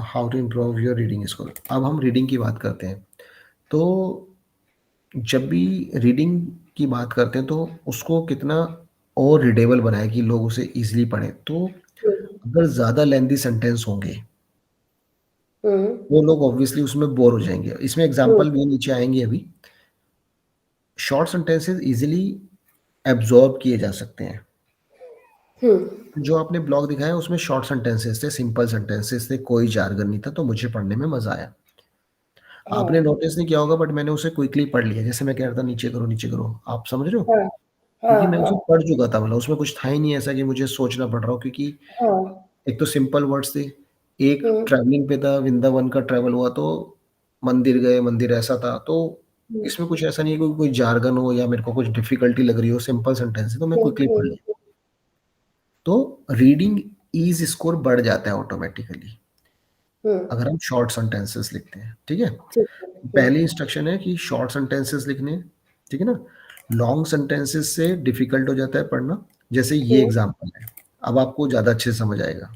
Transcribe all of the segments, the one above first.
How to improve your reading score. अब हम reading की बात करते हैं। तो जब भी रीडिंग की बात करते हैं तो उसको कितना और रीडेबल बनाए कि लोग उसे इजीली पढ़ें। तो अगर ज़्यादा लेंथी सेंटेंस होंगे वो लोग ऑब्वियसली उसमें बोर हो जाएंगे। इसमें एग्जांपल भी नीचे आएंगे अभी। शॉर्ट सेंटेंसेस इजीली एब्जॉर्ब किए जा सकते हैं। जो आपने ब्लॉग दिखाया उसमें शॉर्ट सेंटेंसेस थे, सिंपल सेंटेंसेस थे, कोई जार्गन नहीं था, तो मुझे पढ़ने में मजा आया। आपने नोटिस नहीं किया होगा बट मैंने उसे क्विकली पढ़ लिया। जैसे मैं कह रहा था नीचे करो, आप समझ रहे हो, क्योंकि मैं उसे पढ़ चुका था। मतलब उसमें कुछ था ही नहीं ऐसा कि मुझे सोचना पड़ रहा हो, क्योंकि एक तो सिंपल वर्ड्स थे। एक ट्रैवलिंग पे था, वृंदावन का ट्रैवल हुआ, तो मंदिर गए, मंदिर ऐसा था। तो इसमें कुछ ऐसा नहीं है कि कोई जार्गन हो या मेरे को कुछ डिफिकल्टी लग रही हो, सिंपल सेंटेंस है तो मैं क्विकली पढ़ लिया। तो रीडिंग ईज स्कोर बढ़ जाता है ऑटोमेटिकली अगर हम शॉर्ट सेंटेंसेस लिखते हैं। ठीक है, पहली इंस्ट्रक्शन है कि शॉर्ट सेंटेंसेस लिखने हैं। ठीक है ना, लॉन्ग सेंटेंसेस से डिफिकल्ट हो जाता है पढ़ना। जैसे ये एग्जांपल है, अब आपको ज्यादा अच्छे से समझ आएगा।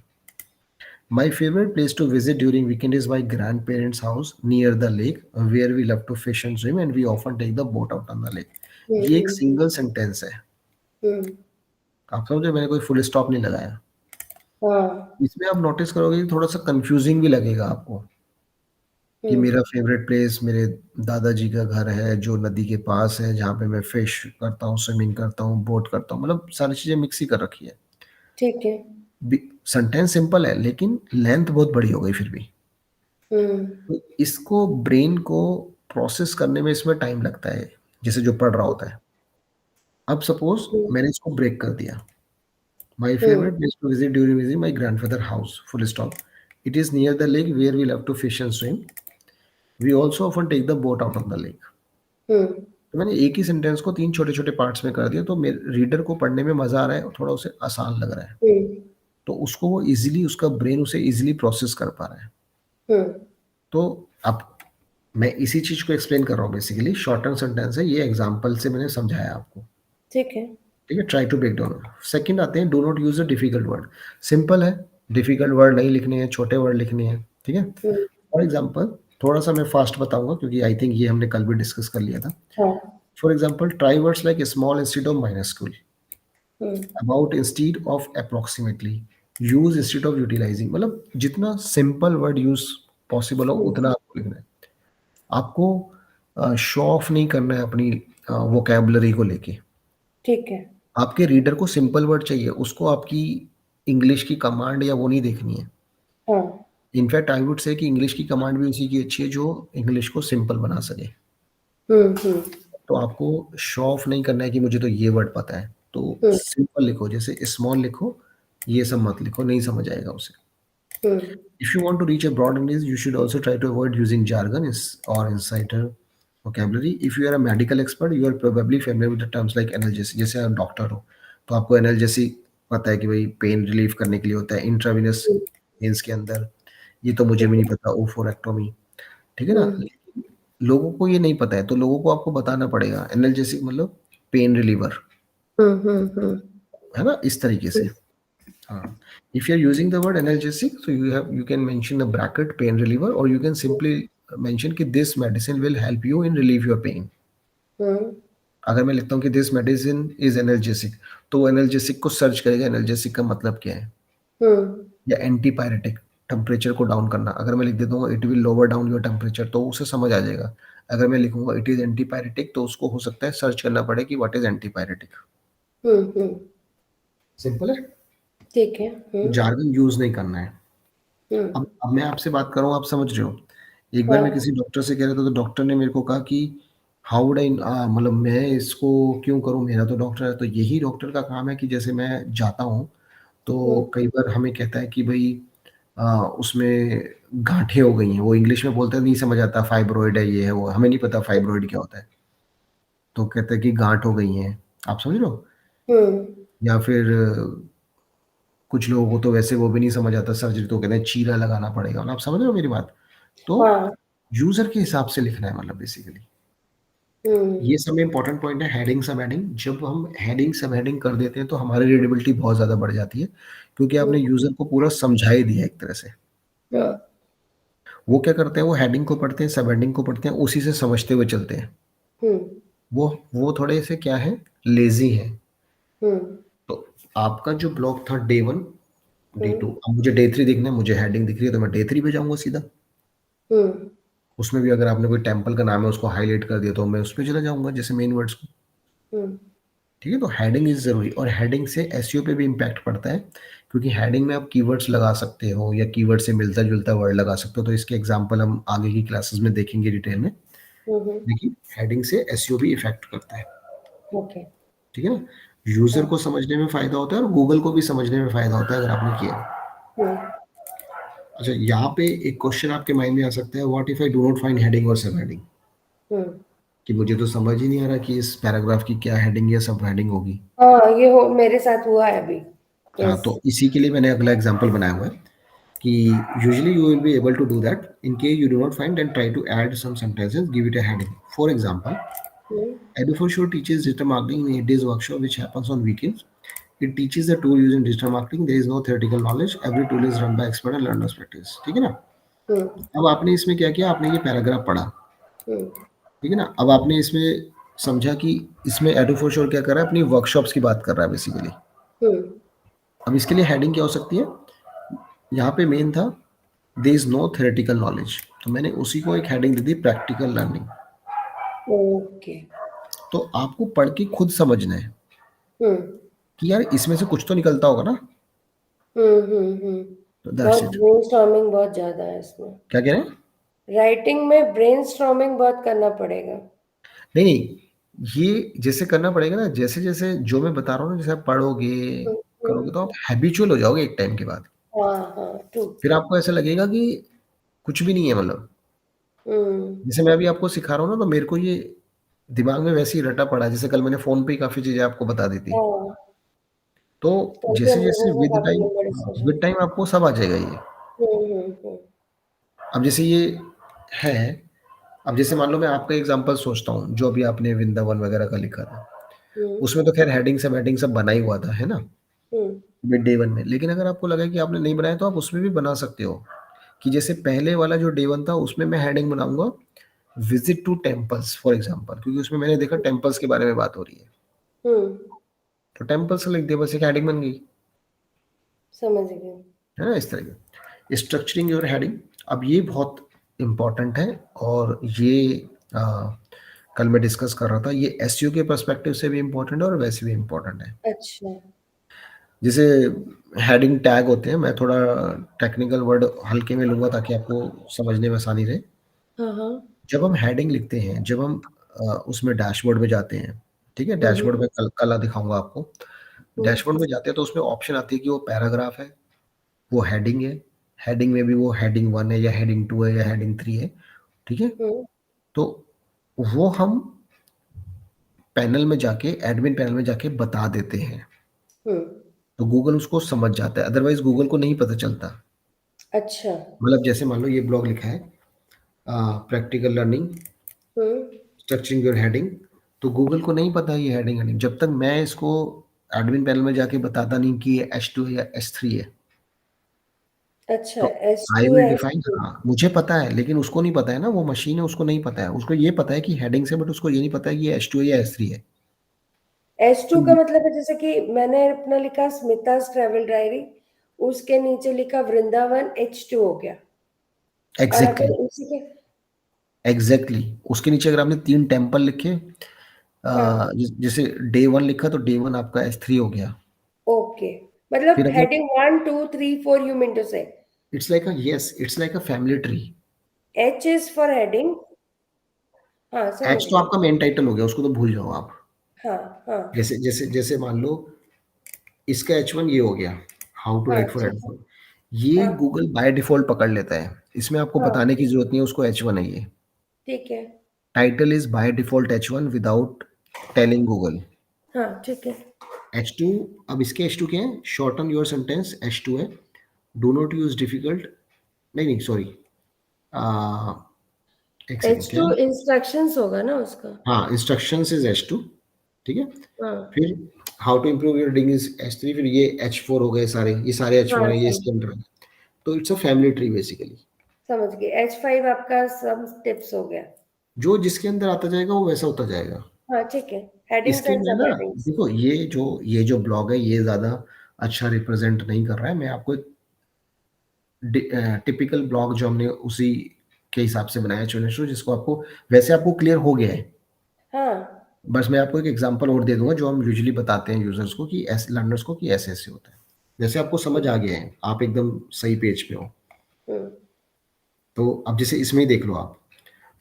My favorite place to visit during weekend is my grandparents' house near the lake, where we love to fish and swim, and we often take the boat out on the lake. ये एक single sentence है। आप समझे, मैंने कोई full stop नहीं लगाया। इसमें आप नोटिस करोगे कि थोड़ा सा कंफ्यूजिंग भी लगेगा आपको कि मेरा फेवरेट प्लेस मेरे दादाजी का घर है जो नदी के पास है, जहाँ पे मैं फिश करता हूँ, स्विमिंग करता हूँ, बोट करता हूँ, मतलब सारी चीजें मिक्स ही कर रखी है। ठीक है। सेंटेंस सिंपल है लेकिन लेंथ बहुत बड़ी हो गई फिर भी। तो इसको ब्रेन को प्रोसेस करने में इसमें टाइम लगता है, जैसे जो पढ़ रहा होता है। अब सपोज मैंने इसको ब्रेक कर दिया। My favourite place to visit during visit my grandfather house, full stop, it is near the lake where we love to fish and swim, we also often take the boat out of the lake. तो मैंने एक ही sentence को तीन छोटे छोटे parts में कर दिया, तो मेरे रीडर को पढ़ने में मजा आ रहा है और थोड़ा उसे आसान लग रहा है। तो उसको वो इजीली, उसका ब्रेन उसे इजीली प्रोसेस कर पा रहा है। तो अब मैं इसी चीज को एक्सप्लेन कर रहा हूँ। बेसिकली शॉर्ट टर्म सेंटेंस है, ये एग्जांपल से मैंने समझाया आपको। ठीक है। ठीक है, try to break down. Second आते हैं, do not use a difficult word. Simple है, डिफिकल्ट वर्ड नहीं लिखने हैं, छोटे वर्ड लिखने हैं। ठीक है, फॉर एग्जांपल थोड़ा सा मैं फास्ट बताऊंगा क्योंकि आई थिंक ये हमने कल भी डिस्कस कर लिया था। For example, try words like small instead of minuscule, about instead of approximately, use instead of utilizing. मतलब जितना सिंपल वर्ड यूज पॉसिबल हो उतना आपको लिखना है। आपको शो ऑफ नहीं करना है अपनी वोकैबुलरी को लेके। ठीक है। आपके रीडर को सिंपल वर्ड चाहिए, उसको आपकी इंग्लिश की कमांड या वो नहीं देखनी है। इनफैक्ट आई वुड से कि इंग्लिश की कमांड भी उसी की अच्छी है जो इंग्लिश को सिंपल बना सके। तो आपको शो ऑफ नहीं करना है कि मुझे तो ये वर्ड पता है, तो सिंपल लिखो, जैसे स्मॉल लिखो, ये सब मत लिखो, नहीं समझ आएगा उसे। If you want to reach a broad audience, you should also try to avoid using jargon or insider vocabulary. If you are a medical expert, you are probably familiar with the terms like analgesic. जैसे आप doctor हो तो आपको analgesic पता है कि भाई pain relief करने के लिए होता है, इंट्रावेनस वेन्स के अंदर। ये तो मुझे भी नहीं पता, ओफोरेक्टोमी। ठीक है ना, लेकिन लोगों को ये नहीं पता है तो लोगों को आपको बताना पड़ेगा। एनाल्जेसिक मतलब पेन रिलीवर, है ना, इस तरीके से। हाँ, if you're using the word analgesic, so you can mention a bracket pain reliever, or you can simply mention कि this medicine will help you in relieve your pain. अगर मैं लिखता हूँ कि this medicine is analgesic, तो वो analgesic को search करेगा analgesic का मतलब क्या है। या एंटीपायरेटिक, टेम्परेचर को डाउन करना। अगर मैं लिख देता हूँ it will lower down your temperature, तो उसे समझ आ जाएगा। अगर मैं लिखूंगा इट इज एंटीपायरेटिक, तो उसको हो सकता है सर्च करना पड़े कि व्हाट इज एंटीपायरेटिक। सिंपल है, ठीक है। जार्गन यूज नहीं करना है। अब मैं आपसे बात कर रहा हूँ, आप समझ रहे हो। एक बार मैं किसी डॉक्टर से कह रहा था तो डॉक्टर ने मेरे को कहा कि हाउ वुड आई, मतलब मैं इसको क्यों करूँ, मेरा तो डॉक्टर है। तो यही डॉक्टर का काम है कि जैसे मैं जाता हूँ तो कई बार हमें कहता है कि भाई उसमें गांठें हो गई हैं, वो इंग्लिश में बोलते हैं, नहीं समझ आता, फाइब्रॉइड है, ये है वो, हमें नहीं पता फाइब्रॉइड क्या होता है। तो कहते हैं कि गांठ हो गई हैं, आप समझ रहे हो। या फिर कुछ लोगों को तो वैसे वो भी नहीं समझ आता सर्जरी, तो कहते हैं चीरा लगाना पड़ेगा। आप समझ रहे हो मेरी बात। तो यूजर के हिसाब से लिखना है, मतलब बेसिकली ये सब इंपॉर्टेंट पॉइंट है। हेडिंग सब हेडिंग, जब हम हेडिंग सब हेडिंग कर देते हैं तो हमारी रीडेबिलिटी बहुत ज्यादा बढ़ जाती है, क्योंकि आपने यूजर को पूरा समझा ही दिया एक तरह से। वो क्या करते हैं, वो हेडिंग को पढ़ते हैं, सब हेडिंग को पढ़ते हैं, उसी से समझते हुए चलते हैं। वो थोड़े से क्या है, लेजी है। तो आपका जो ब्लॉग था डे 1 डे 2, अब मुझे डे 3 देखना है, मुझे हेडिंग दिख रही है तो मैं डे 3 पे जाऊंगा सीधा। उसमें भी अगर आपने कोई टेम्पल का नाम है उसको हाईलाइट कर दिया तो मैं उस पर चला जाऊंगा, जैसे मेन वर्ड्स को। ठीक है, तो हेडिंग इज जरूरी, और हेडिंग से एसईओ पे भी इम्पैक्ट पड़ता है, क्योंकि हेडिंग में आप कीवर्ड्स लगा सकते हो या कीवर्ड से मिलता जुलता वर्ड लगा सकते हो। तो इसके एग्जांपल हम आगे की क्लासेस में देखेंगे डिटेल में। देखिए, हेडिंग से एसईओ भी इफेक्ट करता है। ओके। ठीक है ना, यूजर को समझने में फायदा होता है और गूगल को भी समझने में फायदा होता है अगर आपने किया। अच्छा, यहाँ पे एक क्वेश्चन आपके माइंड में आ सकता है, what if I do not find heading और सब हेडिंग, कि मुझे तो समझ ही नहीं आ रहा कि इस पैराग्राफ की क्या हेडिंग या सब हेडिंग होगी। हाँ, ये हो मेरे साथ हुआ है अभी। हाँ, यस। तो इसी के लिए मैंने अगला एग्जांपल बनाया हुआ है कि usually you will be able to do that, in case you do not find then try to add some sentences, give it a heading. For example, Edufo Show teaches digital marketing in 8 days workshop which happens on weekends. It teaches the tool using digital marketing. There is no theoretical knowledge. Every tool is run by expert and learners practice. ठीक है ना। अब आपने इसमें क्या किया, आपने ये पैराग्राफ पढ़ा, ठीक है ना। अब आपने इसमें समझा कि इसमें एडुफो शो क्या कर रहा है, अपनी वर्कशॉप्स की बात कर रहा है बेसिकली। अब इसके लिए हेडिंग क्या हो सकती है, यहाँ पे मेन था there is no theoretical knowledge, तो मैंने उसी को एक हेडिंग दे दी, प्रैक्टिकल लर्निंग। ओके। तो आपको पढ़ के खुद समझना है कि यार इसमें से कुछ तो निकलता होगा ना। तो दैट्स बहुत इट। ब्रेनस्टॉर्मिंग बहुत ज्यादा है इसमें। क्या कह रहे हैं? राइटिंग में ब्रेनस्टॉर्मिंग बहुत करना पड़ेगा। नहीं नहीं, ये जैसे करना पड़ेगा ना, जैसे जैसे जो मैं बता रहा हूँ ना, जैसे आप पढ़ोगे करोगे तो आप हैबिचुअल हो जाओगे एक टाइम के बाद। हाँ हाँ, ट्रू। फिर आपको ऐसा लगेगा कि कुछ भी नहीं है, मतलब जैसे मैं अभी आपको सिखा रहा हूँ ना, तो मेरे को ये दिमाग में वैसे ही रटा पड़ा है, जैसे कल मैंने फोन पे ही काफी चीजें आपको बता दी थी। हाँ, तो करके जैसे हम जैसे लोगों को विद काफी टाइम, लंबा डिस्कशन। विद टाइम आपको सब आ जाएगा ये। हम्म। अब जैसे ये है, अब जैसे मान लो मैं आपका एग्जांपल सोचता हूँ, जो अभी आपने वृंदावन वगैरह का लिखा था, उसमें तो खैर हेडिंग सब बना ही हुआ था, है ना, मिड डे 1 में। लेकिन अगर आपको लगा कि आपने नहीं बनाया तो आप उसमें भी बना सकते हो, कि जैसे पहले वाला जो डे 1 था उसमें मैं हेडिंग बनाऊंगा visit to temples for example, क्योंकि उसमें मैंने देखा टेम्पल्स के बारे में बात हो रही है, तो टेम्पल्स लिख दिया, बस एक हेडिंग बन गई। समझ गए। है ना, इस तरह की स्ट्रक्चरिंग योर हेडिंग। अब ये बहुत इंपॉर्टेंट है, और ये कल मैं डिस्कस कर रहा था, ये एसईओ के पर्सपेक्टिव से भी इम्पोर्टेंट है और वैसे भी इम्पोर्टेंट है। अच्छा। जैसे हेडिंग टैग होते हैं, मैं थोड़ा टेक्निकल वर्ड हल्के में लूंगा ताकि आपको समझने में आसानी रहे। हाँ हाँ। जब हम हेडिंग लिखते हैं, जब हम उसमें डैशबोर्ड में जाते हैं, ठीक है, डैशबोर्ड में कल दिखाऊंगा आपको। डैशबोर्ड में जाते हैं तो उसमें ऑप्शन आती है कि वो पैराग्राफ है, वो हेडिंग है, हेडिंग में भी वो हेडिंग 1 है या हेडिंग 2 है या हेडिंग 3 है। ठीक है, तो वो हम पैनल में जाके, एडमिन पैनल में जाके बता देते हैं, तो गूगल उसको समझ जाता है, अदरवाइज गूगल को नहीं पता चलता। अच्छा। मतलब जैसे मान लो ये ब्लॉग लिखा है practical learning structuring your heading, तो गूगल को नहीं पता ये हेडिंग जब तक मैं इसको एडमिन पैनल में जाके बताता नहीं कि ये H2 है या S3 है। अच्छा, तो S I two will S define, two. हाँ मुझे पता है, लेकिन उसको नहीं पता है ना, वो मशीन है, उसको नहीं पता है, उसको ये पता है कि हेडिंग से, बट उसको ये नहीं पता है कि ये H2 है या S3 है। एस तो टू का मतलब है जैसे कि मैंने अपना लिखा स्मिता's ट्रेवल डायरी, उसके नीचे लिखा वृंदावन, H2 हो गया। और एग्जैक्टली अगर उसी के। एग्जैक्टली उसके नीचे अगर आपने 3 टेम्पल लिखे, हाँ। जैसे डे 1 लिखा तो डे 1 आपका S3 हो गया। ओके। मतलब फिर अगर हेडिंग 1 2 3 4 यू मीन टू से। It's like a, yes it's like a family tree. H is for heading. हाँ, समझ एच तो गई। आपका मेन टाइटल हो गया, उसको तो भूल जाओ आप। हाँ हाँ। जैसे जैसे जैसे मान लो इसका H1 ये हो गया, हाउ टू हाँ राइट फॉर ठीक है। हेडफोन, ये हाँ गूगल बाय डिफॉल्ट पकड़ लेता है, इसमें आपको हाँ। बताने की जरूरत नहीं है उसको H1 है ये। ठीक है। Title is by default H1 without telling Google. हाँ ठीक है। H2, अब इसके H2 क्या है, शॉर्टन योर सेंटेंस H2 है, डू नॉट यूज डिफिकल्ट, नहीं नहीं सॉरी, एक सेकेंड एच क्या टू है, इंस्ट्रक्शंस होगा ना उसका। हाँ इंस्ट्रक्शंस इज H2, ठीक है। हाँ फिर how to improve your reading is H3, फिर ये H4 हो गए सारे, ये सारे H1 हाँ, है, ये समझ। इसके अंडर है। तो it's a family tree basically. समझ गई। H5 आपका सब टिप्स हो गया। जो जिसके अंदर आता जाएगा वो वैसा होता जाएगा। हाँ ठीक है, हेडिंग्स इसके एंड में सब ना, हेडिंग्स। देखो ये जो ब्लॉग है ये ज्यादा अच्छा रिप्रेजेंट नहीं कर रहा है। मैं आपको टिपिकल ब्लॉग जो हमने उसी के हिसाब से बनाया चुने जिसको आपको वैसे आपको क्लियर हो गया है। हाँ। बस मैं आपको एक एग्जांपल और दे दूंगा जो हम यूजुअली बताते हैं यूजर्स को कि ऐसे लर्नर्स को कि ऐसे ऐसे होता है। जैसे आपको समझ आ गया है, आप एकदम सही पेज पे हो, हम्म। तो अब जैसे इसमें ही देख लो आप,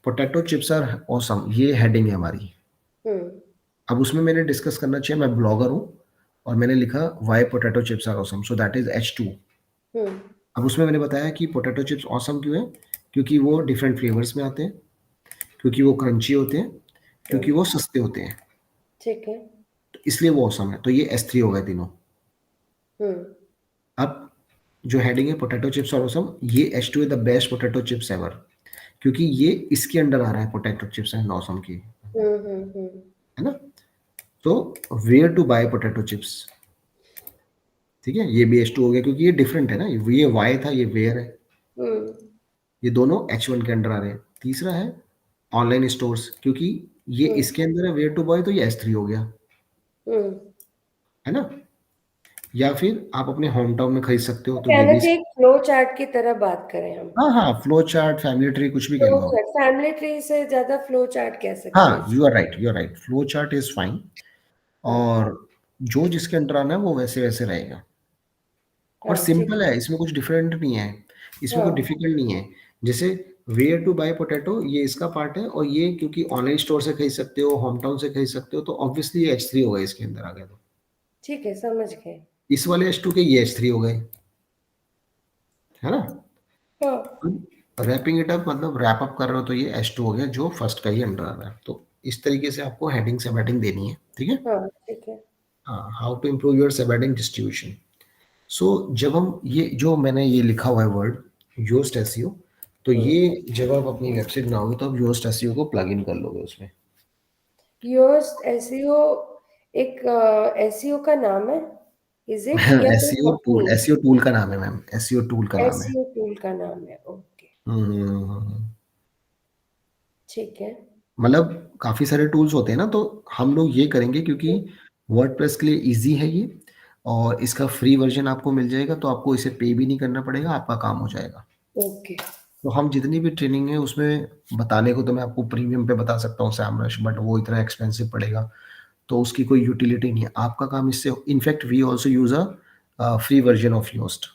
पोटैटो चिप्स आर ऑसम, ये हेडिंग है हमारी। हम्म। अब उसमें मैंने डिस्कस करना चाहिए, मैं ब्लॉगर हूँ और मैंने लिखा why potato chips are awesome, so that is H2। Hmm. अब उसमें मैंने बताया कि पोटैटो चिप्स ऑसम क्यों है, क्योंकि वो डिफरेंट फ्लेवर्स में आते हैं, क्योंकि वो क्रंची होते हैं, क्योंकि हम्म। वो सस्ते होते हैं, ठीक है। तो इसलिए वो ऑसम है। तो ये S3 हो गए तीनों। हम्म। अब जो हेडिंग है पोटैटो चिप्स और ऑसम, ये H2 is the best potato chips ever, क्योंकि ये इसके अंडर आ रहा है पोटैटो चिप्स एंड ऑसम की, हम्म। है ना। तो where to buy potato chips, ठीक है, ये भी H2 हो गया क्योंकि ये डिफरेंट है ना, ये वाई था, ये वेयर है, हम्म। ये दोनों H1 के अंडर आ रहे हैं। तीसरा है ऑनलाइन स्टोर्स, क्योंकि ये हम्म। इसके अंदर है वेयर टू बाय, तो ये S3 हो गया, हम्म। है ना। या फिर आप अपने होम टाउन में खरीद सकते हो, तो तो ये कहना भी। चाहिए फ्लो चार्ट की तरह बात करें हम। हाँ हाँ, फ्लो चार्ट, फैमिली ट्री, कुछ भी कह फ्लो लो आप। चार्ट, फैमिली ट्री से ज्यादा फ्लो चार्ट कह सकते हैं। हाँ, you are right, you are right, flow chart is fine. हाँ। और जो जिसके अंडर आना है वो वैसे वैसे रहेगा। और हाँ ठीक सिंपल है। है, इसमें कुछ डिफरेंट नहीं है, इसमें कुछ हाँ। डिफिकल्ट नहीं है। जैसे वेयर टू बाय पोटैटो, ये इसका पार्ट है, और ये क्योंकि ऑनलाइन स्टोर से खरीद सकते हो, होम टाउन से खरीद सकते हो, तो ऑब्वियसली ये H3 होगा इसके अंदर आ गया। तो ठीक है, समझ गए। इस वाले H2 के ये H3 हो गए, है ना। हाँ। रैपिंग इट अप मतलब रैप अप कर रहे हो, तो ये H2 हो गया जो फर्स्ट का ही अंडर आ रहा है। तो इस तरीके से आपको हेडिंग सब हेडिंग देनी है, ठीक है। हाँ ठीक है। हाँ, हाउ टू इम्प्रूव योर सब हेडिंग डिस्ट्रीब्यूशन। सो जब हम ये जो मैंने ये लिखा हुआ है वर्ड योस्ट एसईओ, तो हम्म। ये जब आप अपनी वेबसाइट बनाओगे तो आप योस्ट एसईओ को प्लग इन कर लोगे उसमें। योस्ट एसईओ एक एसईओ का नाम है, इज इट, या कोई SEO tool, company? SEO tool का नाम है मैम, एसईओ टूल का नाम है। एसईओ टूल का नाम है, ओके। हम्म। ठीक है। मतलब काफी सारे टूल्स होते हैं ना, तो हम लोग ये करेंगे क्योंकि वर्डप्रेस के लिए इजी है ये, और इसका फ्री वर्जन आपको मिल जाएगा, तो आपको इसे पे भी नहीं करना पड़ेगा, आपका काम हो जाएगा। ओके। तो हम जितनी भी ट्रेनिंग है उसमें बताने को तो मैं आपको प्रीमियम पे बता सकता हूँ सैमरश, बट वो इतना एक्सपेंसिव पड़ेगा, तो उसकी कोई यूटिलिटी नहीं है। आपका काम इससे, in fact we also use a free version of Yoast,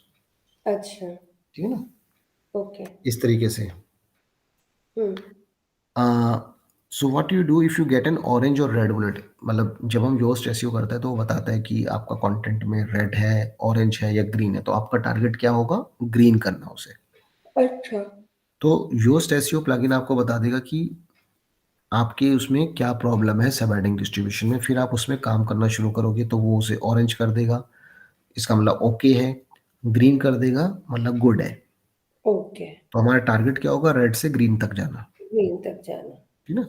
अच्छा। ठीक है ना, ओके। इस तरीके से। Hmm. So what you do if you get an orange और रेड बुलेट, मतलब जब हम योस्ट एसईओ करते हैं तो वो बताता है कि आपका कंटेंट में रेड है, ऑरेंज है या ग्रीन है, तो आपका टारगेट क्या होगा, ग्रीन करना उसे। अच्छा। तो योस्ट एसईओ प्लगइन आपको बता देगा कि आपके उसमें क्या प्रॉब्लम है सब हेडिंग डिस्ट्रीब्यूशन में, फिर आप उसमें काम करना शुरू करोगे तो वो उसे ऑरेंज कर देगा, इसका मतलब ओके है, ग्रीन कर देगा मतलब गुड है। ओके। तो हमारा टारगेट क्या होगा, रेड से ग्रीन तक जाना, ग्रीन तक जाना। ठीक है ना।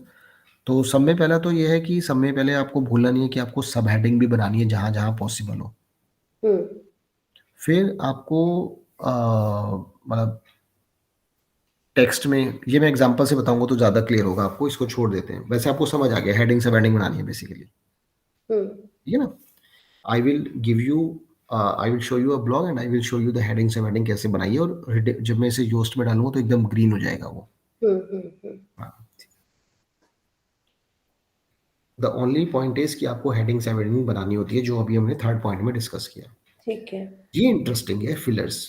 तो सब में पहला तो ये है कि सब में पहले आपको भूलना नहीं है कि आपको सब हेडिंग भी बनानी है जहां जहां पॉसिबल हो। हम्म। फिर आपको मतलब टेक्स्ट में, ये मैं एग्जांपल से बताऊंगा तो ज़्यादा क्लियर होगा आपको, इसको छोड़ देते हैं, वैसे आपको समझ आ गया हेडिंग सब हेडिंग बनानी है बेसिकली, हम्म। ठीक है ना। I will give you, I will show you a blog and I will show you the heading sub heading कैसे बनाइए, और जब मैं इसे योस्ट में डालूंगा तो एकदम ग्रीन हो जाएगा वो। हम्म। हाँ, द ओनली पॉइंट इज कि आपको हेडिंग सब हेडिंग बनानी होती है, जो अभी हमने थर्ड पॉइंट में डिस्कस किया। ठीक है। ये इंटरेस्टिंग है, फिलर्स।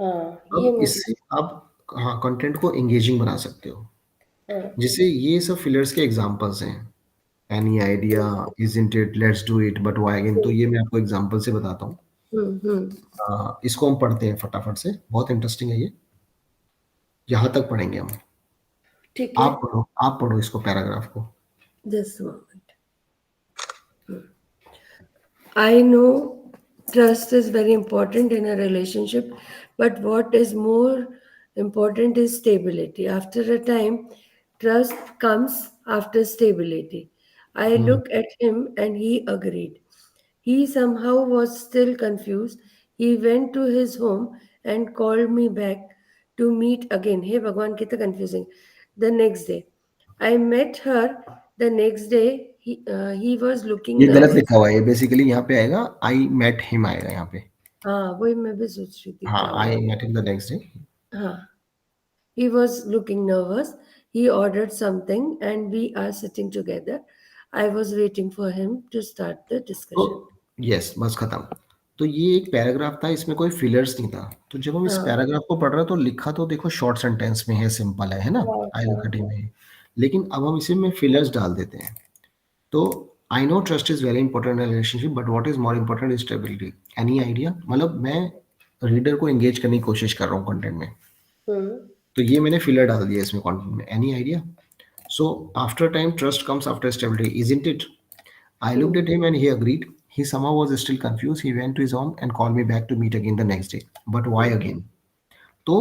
हाँ ये अब मुझे। इससे आप, हाँ, कंटेंट को एंगेजिंग बना सकते हो। हाँ। जैसे ये सब फिलर्स के एग्जांपल्स हैं, any idea, isn't it, let's do it, but why again, तो ये मैं आपको एग्जांपल से बताता हूँ। हम्म। इसको हम पढ़ते हैं फटाफट से, बहुत इंटरेस्टिंग है ये, यहाँ तक पढ़ेंगे हम। ठीक है। आप पढ़ो इसको, पैराग्राफ को। Just moment. I know trust is very important in a relationship, but what is more important is stability. After a time, trust comes after stability. I hmm. looked at him and he agreed. He somehow was still confused. He went to his home and called me back to meet again. Hey Bhagwan, कितना confusing. The next day, I met her. The next day, he was looking ये गलत nervous. लिखा हुआ है, ये basically यहाँ पे आएगा आई मेट हिम आएगा यहाँ पे। हाँ, वही मैं भी सोच रही थी हाँ, क्या हुआ। I met him the next day. हाँ, he was looking nervous. He ordered something and we are sitting together. I was waiting for him to start the discussion. तो यस, बस खत्म। तो ये एक पैराग्राफ था, इसमें कोई फिलर्स नहीं था। तो जब हम इस हाँ, पैराग्राफ को पढ़ रहे हैं तो लिखा तो देखो शॉर्ट सेंटेंस में है, सिंपल है ना? हाँ, आई लुक हाँ, एट हिम में है। लेकिन अब हम इसी में फिलर्स डाल देते हैं। तो I know trust is very important in relationship but what is more important is stability. Any idea? मतलब मैं रीडर को एंगेज करने की कोशिश कर रहा हूँ कंटेंट में, तो ये मैंने फिलर डाल दिया इसमें कंटेंट में। Any idea? So after time trust comes after stability, isn't it? I looked at him and he agreed. He somehow was still confused. He went to his home and called me back to meet again the next day. But why again? तो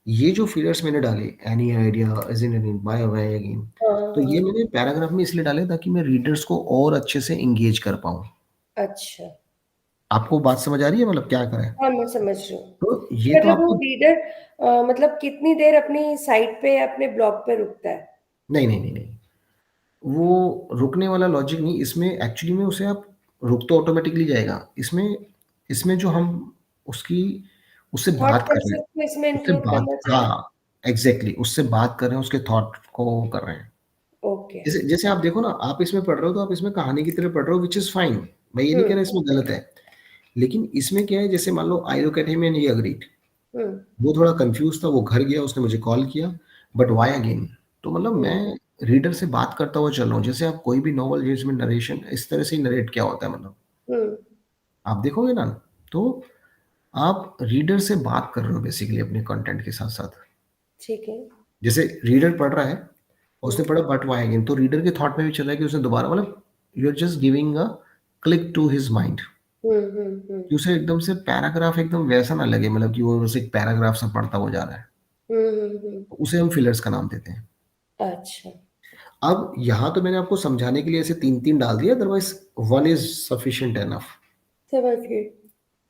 ये जो feelers मैंने डाले, any idea, isn't it, why again, तो ये हाँ, मैंने paragraph में इसलिए डाले ताकि मैं रीडर्स को और अच्छे से इंगेज कर पाऊँ। अच्छा। आपको बात समझ आ रही है, मतलब क्या करें? हाँ, मैं समझ रही हूँ। तो ये तो मतलब वो आपको रीडर मतलब कितनी देर अपनी साइट पे अपने ब्लॉग पे रुकता है? नहीं नहीं नहीं नहीं, वो रुकने वाला लॉजिक नहीं, इसमें एक्चुअली में उसे आप रुक तो ऑटोमेटिकली जाएगा। इसमें इसमें जो हम उसकी उससे थॉट बात कर रहे प्रोसेस हैं, को इसमें उससे इंक्लूड बात, करना चाहिए? हाँ एग्जैक्टली, उससे बात कर रहे हैं, उसके थॉट को कर रहे हैं। ओके। जैसे जैसे आप देखो ना, आप इसमें पढ़ रहे हो तो आप इसमें कहानी की तरह पढ़ रहे हो, विच इज फाइन। मैं ये नहीं कह रहा इसमें गलत है, लेकिन इसमें क्या है, जैसे मान लो I look at him and he agreed, hmm, वो थोड़ा कंफ्यूज था, वो घर गया, उसने मुझे कॉल किया, बट व्हाई अगेन? तो मतलब हम्म, मैं रीडर से बात करता हुआ चल रहा हूँ। जैसे आप कोई भी नॉवल जिसमें नरेशन इस तरह से ही नरेट क्या होता है, मतलब हम्म, आप देखोगे ना, तो आप रीडर से बात कर रहे हो बेसिकली अपने कंटेंट के साथ साथ। ठीक है। जैसे रीडर पढ़ रहा है, उसने हम्म, पढ़ा बट व्हाई अगेन, तो रीडर के थॉट में भी चला है कि उसने दोबारा, मतलब you are just giving a click to his mind, hmm, hmm, कि उसे एकदम से पैराग्राफ एकदम वैसा ना लगे, मतलब कि वो बस एक पैराग्राफ सा पढ़ता हुआ जा रहा है। तो उसे हम फिलर्स का नाम देते हैं। अच्छा, अब यहाँ तो मैंने आपको समझाने के लिए ऐसे 3-3 डाल दिया, अदरवाइज़ 1 इज़ सफिशिएंट एनफ। समझ गई।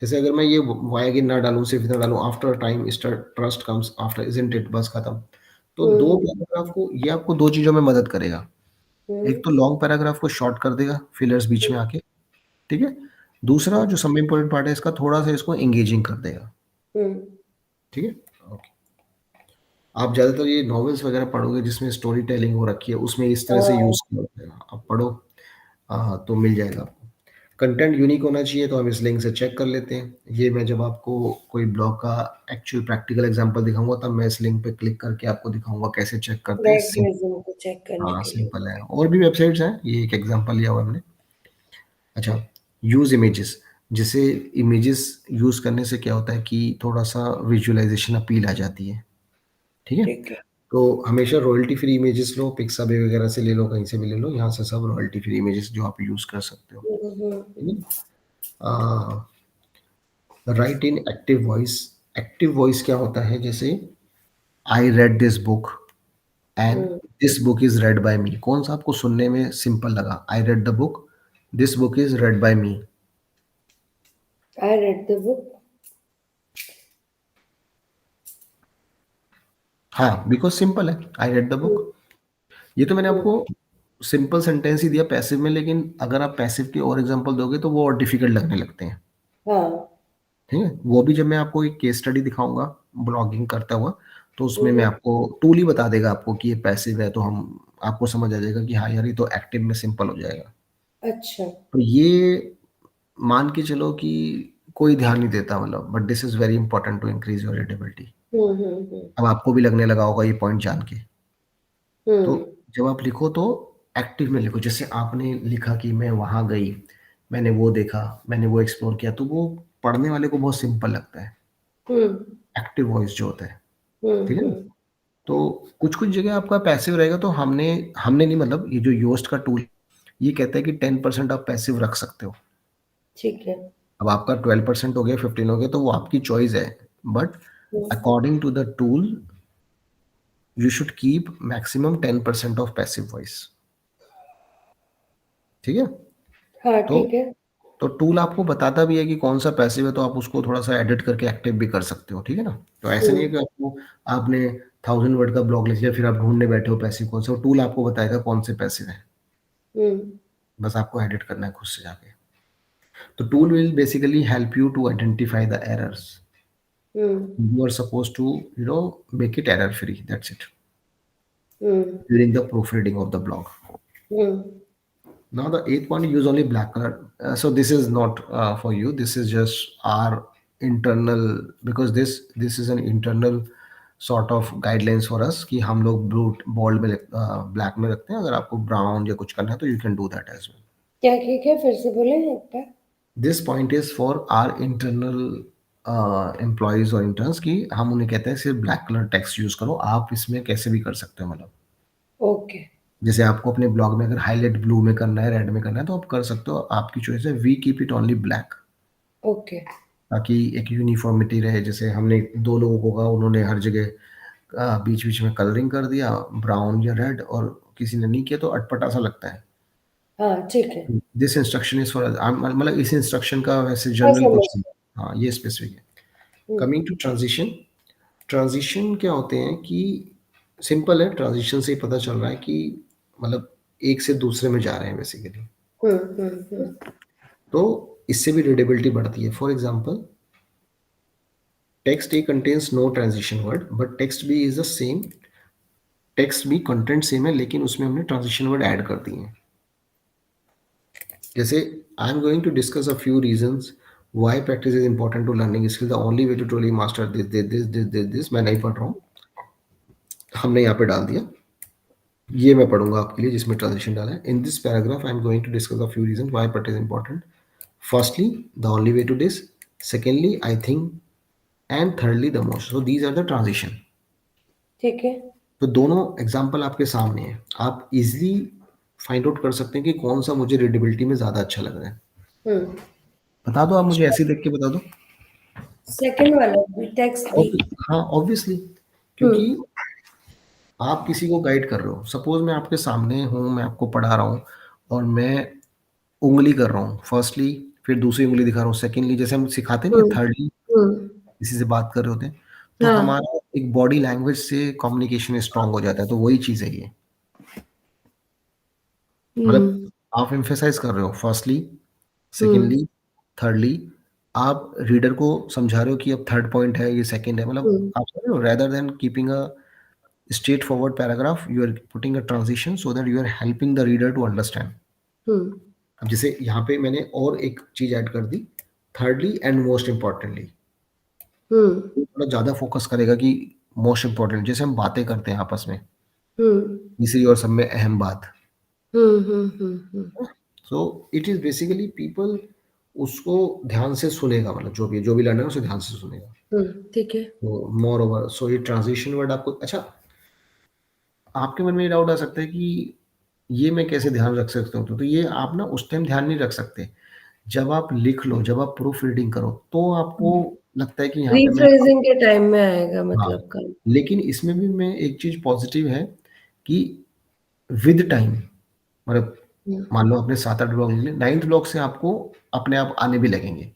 जैसे अगर मैं ये व्हाई अगेन ना डालूँ, सिर्फ इतना डालूँ, after time trust comes after, isn't it, बस खत्म। तो 2 हम्म, पैराग्राफ को ये आपको 2 चीज़ों में मदद करेगा। एक हम्म, तो लॉन्ग पैराग्राफ को शॉर्ट कर देगा, फिलर्स बीच में आके, ठीक है? दूसरा जो सबसे इम्पोर्टेंट पार्ट है इसका, थोड़ा-सा इसको एंगेजिंग कर देगा, हम्म, ठीक है? ओके। आप ज़्यादातर ये नॉवेल्स वगैरह पढ़ोगे जिसमें स्टोरी टेलिंग हो रखी है, उसमें इस तरह से हाँ, यूज़ किया होता है। आप पढ़ो, तो मिल जाएगा आपको। कंटेंट यूनिक होना चाहिए, तो हम इस लिंक से चेक कर लेते हैं। ये मैं जब आपको कोई ब्लॉग का एक्चुअल प्रैक्टिकल एग्जांपल दिखाऊँगा, तब मैं इस लिंक पे क्लिक करके आपको दिखाऊँगा कैसे चेक करते हैं। मैगनीज्म को चेक करने हाँ, के लिए। सिंपल है। और भी वेबसाइट्स हैं, ये एक एग्जांपल लिया हुआ है हमने। अच्छा, यूज़ इमेजेस। जैसे इमेजेस यूज़ करने से क्या होता है कि थोड़ा-सा विजुअलाइज़ेशन अपील आ जाती है, ठीक है? ठीक है। तो हमेशा रॉयल्टी फ्री इमेजेस लो, पिक्साबे वगैरह से ले लो, कहीं से भी ले लो, यहाँ से सब रॉयल्टी फ्री इमेजेस जो आप यूज़ कर सकते हो, ठीक है? Write in active voice. Active voice क्या होता है? जैसे I read this book and hmm, this book is read by me. कौन सा आपको सुनने में सिंपल लगा? I read the book, this book is read by me. I read the book. हाँ, बिकॉज सिंपल है, आई रेड द बुक। ये तो मैंने आपको सिंपल सेंटेंस ही दिया पैसिव में, लेकिन अगर आप पैसिव की और एग्जांपल दोगे तो वो और डिफिकल्ट लगने लगते हैं, हाँ, ठीक है? वो भी जब मैं आपको एक केस स्टडी दिखाऊंगा ब्लॉगिंग करता हुआ, तो उसमें मैं हम्म, आपको टूल ही बता देगा आपको कि ये पैसिव है, तो हम आपको समझ आ जाएगा कि हाँ यार, ये तो एक्टिव में सिंपल हो जाएगा। अच्छा, तो ये मान के चलो कि कोई ध्यान नहीं देता, मतलब but this is very important to increase your readability. Hmm, अब आपको भी लगने लगा होगा ये पॉइंट जान के। तो हम्म, जब आप लिखो तो एक्टिव में लिखो। जैसे आपने लिखा कि मैं वहाँ गई, मैंने वो देखा, मैंने वो एक्सप्लोर किया, तो वो पढ़ने वाले को बहुत सिंपल लगता है, हम्म, एक्टिव वॉइस जो होता है, ठीक है ना? हम्म, तो कुछ-कुछ जगह आपका पैसिव रहेगा, तो हमने हमने नहीं, मतलब ये जो योस्ट का टूल, ये कहता है कि 10% आप पैसिव रख सकते हो। ठीक है। अब आपका 12% हो गया, 15 हो गया, तो वो आपकी चॉइस है, but hmm, according to the tool you should keep maximum 10% of passive voice, ठीक है? हाँ, तो ठीक है। तो टूल आपको बताता भी है कि कौन सा पैसिव है, तो आप उसको थोड़ा सा एडिट करके एक्टिव भी कर सकते हो, ठीक है ना। तो ऐसे नहीं है कि आपको, आपने 1000 वर्ड का ब्लॉग लिख लिया फिर आप ढूंढने बैठे हो पैसिव कौन सा, टूल आपको बताएगा कौन से पैसिव है, बस आपको एडिट करना है खुद से जाके। तो tool will basically help you to identify the errors. You are supposed to, make it error free. That's it. During the proofreading of the blog. Now the eighth one, use only black color. So this is not for you. This is just our internal, because this is an internal sort of guidelines for us कि हम लोग blue bold में black में रखते हैं, अगर आपको brown या कुछ करना है तो you can do that as well. क्या क्या फिर से बोले एक बार। This point is for our internal employees और इंटर्न्स की, हम उन्हें कहते हैं सिर्फ ब्लैक कलर टेक्स्ट यूज करो, आप इसमें कैसे भी कर सकते हो, मतलब ओके जैसे आपको अपने ब्लॉग में अगर हाईलाइट ब्लू में करना है, रेड में करना है, तो आप कर सकते हो, आपकी चॉइस है। We keep it only black, okay ताकि एक यूनिफॉर्मिटी रहे। जैसे हमने दो लोगों को कहा, उन्होंने हर जगह बीच बीच में कलरिंग कर दिया ब्राउन या रेड, और किसी ने नहीं किया तो अटपटा सा लगता है। हाँ ठीक है। दिस इंस्ट्रक्शन इज फॉर, मतलब इस इंस्ट्रक्शन का वैसे हाँ जनरल समझ कुछ नहीं, हाँ ये स्पेसिफिक है। हम्म, कमिंग टू ट्रांजिशन, ट्रांजिशन क्या होते हैं कि सिंपल है, ट्रांजिशन से ही पता चल रहा है कि मतलब एक से दूसरे में जा रहे हैं बेसिकली। तो इससे भी रीडेबिलिटी बढ़ती है। For example, text A contains no transition word but text B is the same, text B content same है लेकिन उसमें हमने ट्रांजिशन वर्ड ऐड कर दिए हैं। जैसे I am going to discuss a few reasons why practice is important to learning skill, the only way to truly master this this this this this this, मैं नहीं पढ़ रहा हूँ, हमने यहाँ पे डाल दिया, ये मैं पढ़ूंगा आपके लिए जिसमें ट्रांजिशन डाला है। In this paragraph I am going to discuss a few reason why practice important. Firstly the only way to this, secondly I think, and thirdly the most, so these are the transition। ठीक है। तो दोनों example आपके सामने है, आप easily find out कर सकते हैं कि कौन सा मुझे रीडेबिलिटी में ज्यादा अच्छा लग रहा है। बता दो, आप मुझे ऐसे देख के बता दो। सेकंड वाला भी टेक्स्ट भी। हाँ ऑब्वियसली, क्योंकि हम्म आप किसी को गाइड कर रहे हो, सपोज मैं आपके सामने हूँ, मैं आपको पढ़ा रहा हूँ और मैं उंगली कर रहा हूँ फर्स्टली, फिर दूसरी उंगली दिखा रहा हूँ सेकेंडली, जैसे हम सिखाते नहीं है, हम्म थर्डली हम्म किसी से बात कर रहे होते हैं, तो हाँ हमारा एक बॉडी लैंग्वेज से कम्युनिकेशन स्ट्रांग हो जाता है। तो वही चीज़ है ये, मतलब हम्म आप एम्फेसाइज कर रहे हो फर्स्टली, हम्म सेकेंडली, थर्डली, आप रीडर को समझा रहे हो कि अब थर्ड पॉइंट है, ये सेकेंड है, मतलब हम्म आप समझ रहे हो, rather than keeping a straightforward paragraph, you are putting a transition so that you are helping the reader to understand. Hmm अब जैसे यहाँ पे मैंने और एक चीज ऐड कर दी, थर्डली एंड मोस्ट इम्पॉर्टेंटली, हम्म थोड़ा ज्यादा फोकस करेगा कि मोस्ट इम्पॉर्टेंट, जैसे हम बातें करते हैं आपस में, हम्म तीसरी और सब में अहम बात। Hmm so it is basically people उसको ध्यान से सुनेगा, मतलब जो भी लर्नर है उसे ध्यान से सुनेगा। ठीक है। तो मोर ओवर, सो ये ट्रांजिशन वर्ड आपको, अच्छा आपके मन में ये डाउट आ सकता है कि ये मैं कैसे ध्यान रख सकता हूँ, तो ये आप ना उस टाइम ध्यान नहीं रख सकते, जब आप लिख लो, जब आप प्रूफ रीडिंग करो तो आपको लगता है कि यहाँ पे मैं, रीफ्रेजिंग के टाइम में आएगा हाँ, मतलब कल। लेकिन इसमें भी मैं एक चीज पॉजिटिव है कि विद टाइम, मतलब मान लो आपने 7-8 ब्लॉग लिखे, 9th ब्लॉग से आपको अपने आप आने भी लगेंगे,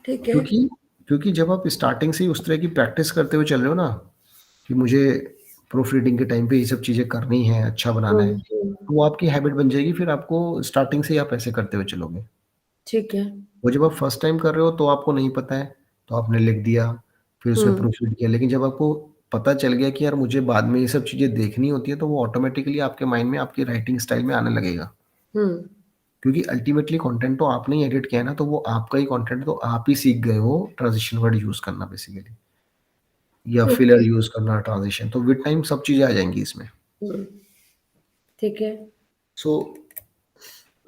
ठीक है। क्योंकि क्योंकि जब आप स्टार्टिंग से ही उस तरह की प्रैक्टिस करते हुए चल रहे हो ना कि मुझे प्रूफ रीडिंग के टाइम पे ये सब चीज़ें करनी है, अच्छा बनाना है, तो वो आपकी हैबिट बन जाएगी, फिर आपको स्टार्टिंग से ही आप ऐसे करते हुए चलोगे। ठीक है। वो जब आप फर्स्ट टाइम कर रहे हो तो आपको नहीं पता है, तो आपने लिख दिया, फिर उसमें हम्म प्रूफ रीड किया, लेकिन जब आपको पता चल गया कि यार मुझे बाद में ये सब चीज़ें देखनी होती है, तो वो ऑटोमेटिकली आपके माइंड में आपकी राइटिंग स्टाइल में आने लगेगा। हम्म क्योंकि अल्टीमेटली कंटेंट तो आपने ही एडिट किया है ना, तो वो आपका ही कंटेंट, तो आप ही सीख गए हो ट्रांजिशन वर्ड यूज़ करना बेसिकली, या फिलर ओके। यूज़ करना, ट्रांजिशन, तो विद टाइम सब चीज़ें आ जाएँगी इसमें। हम्म ठीक है। So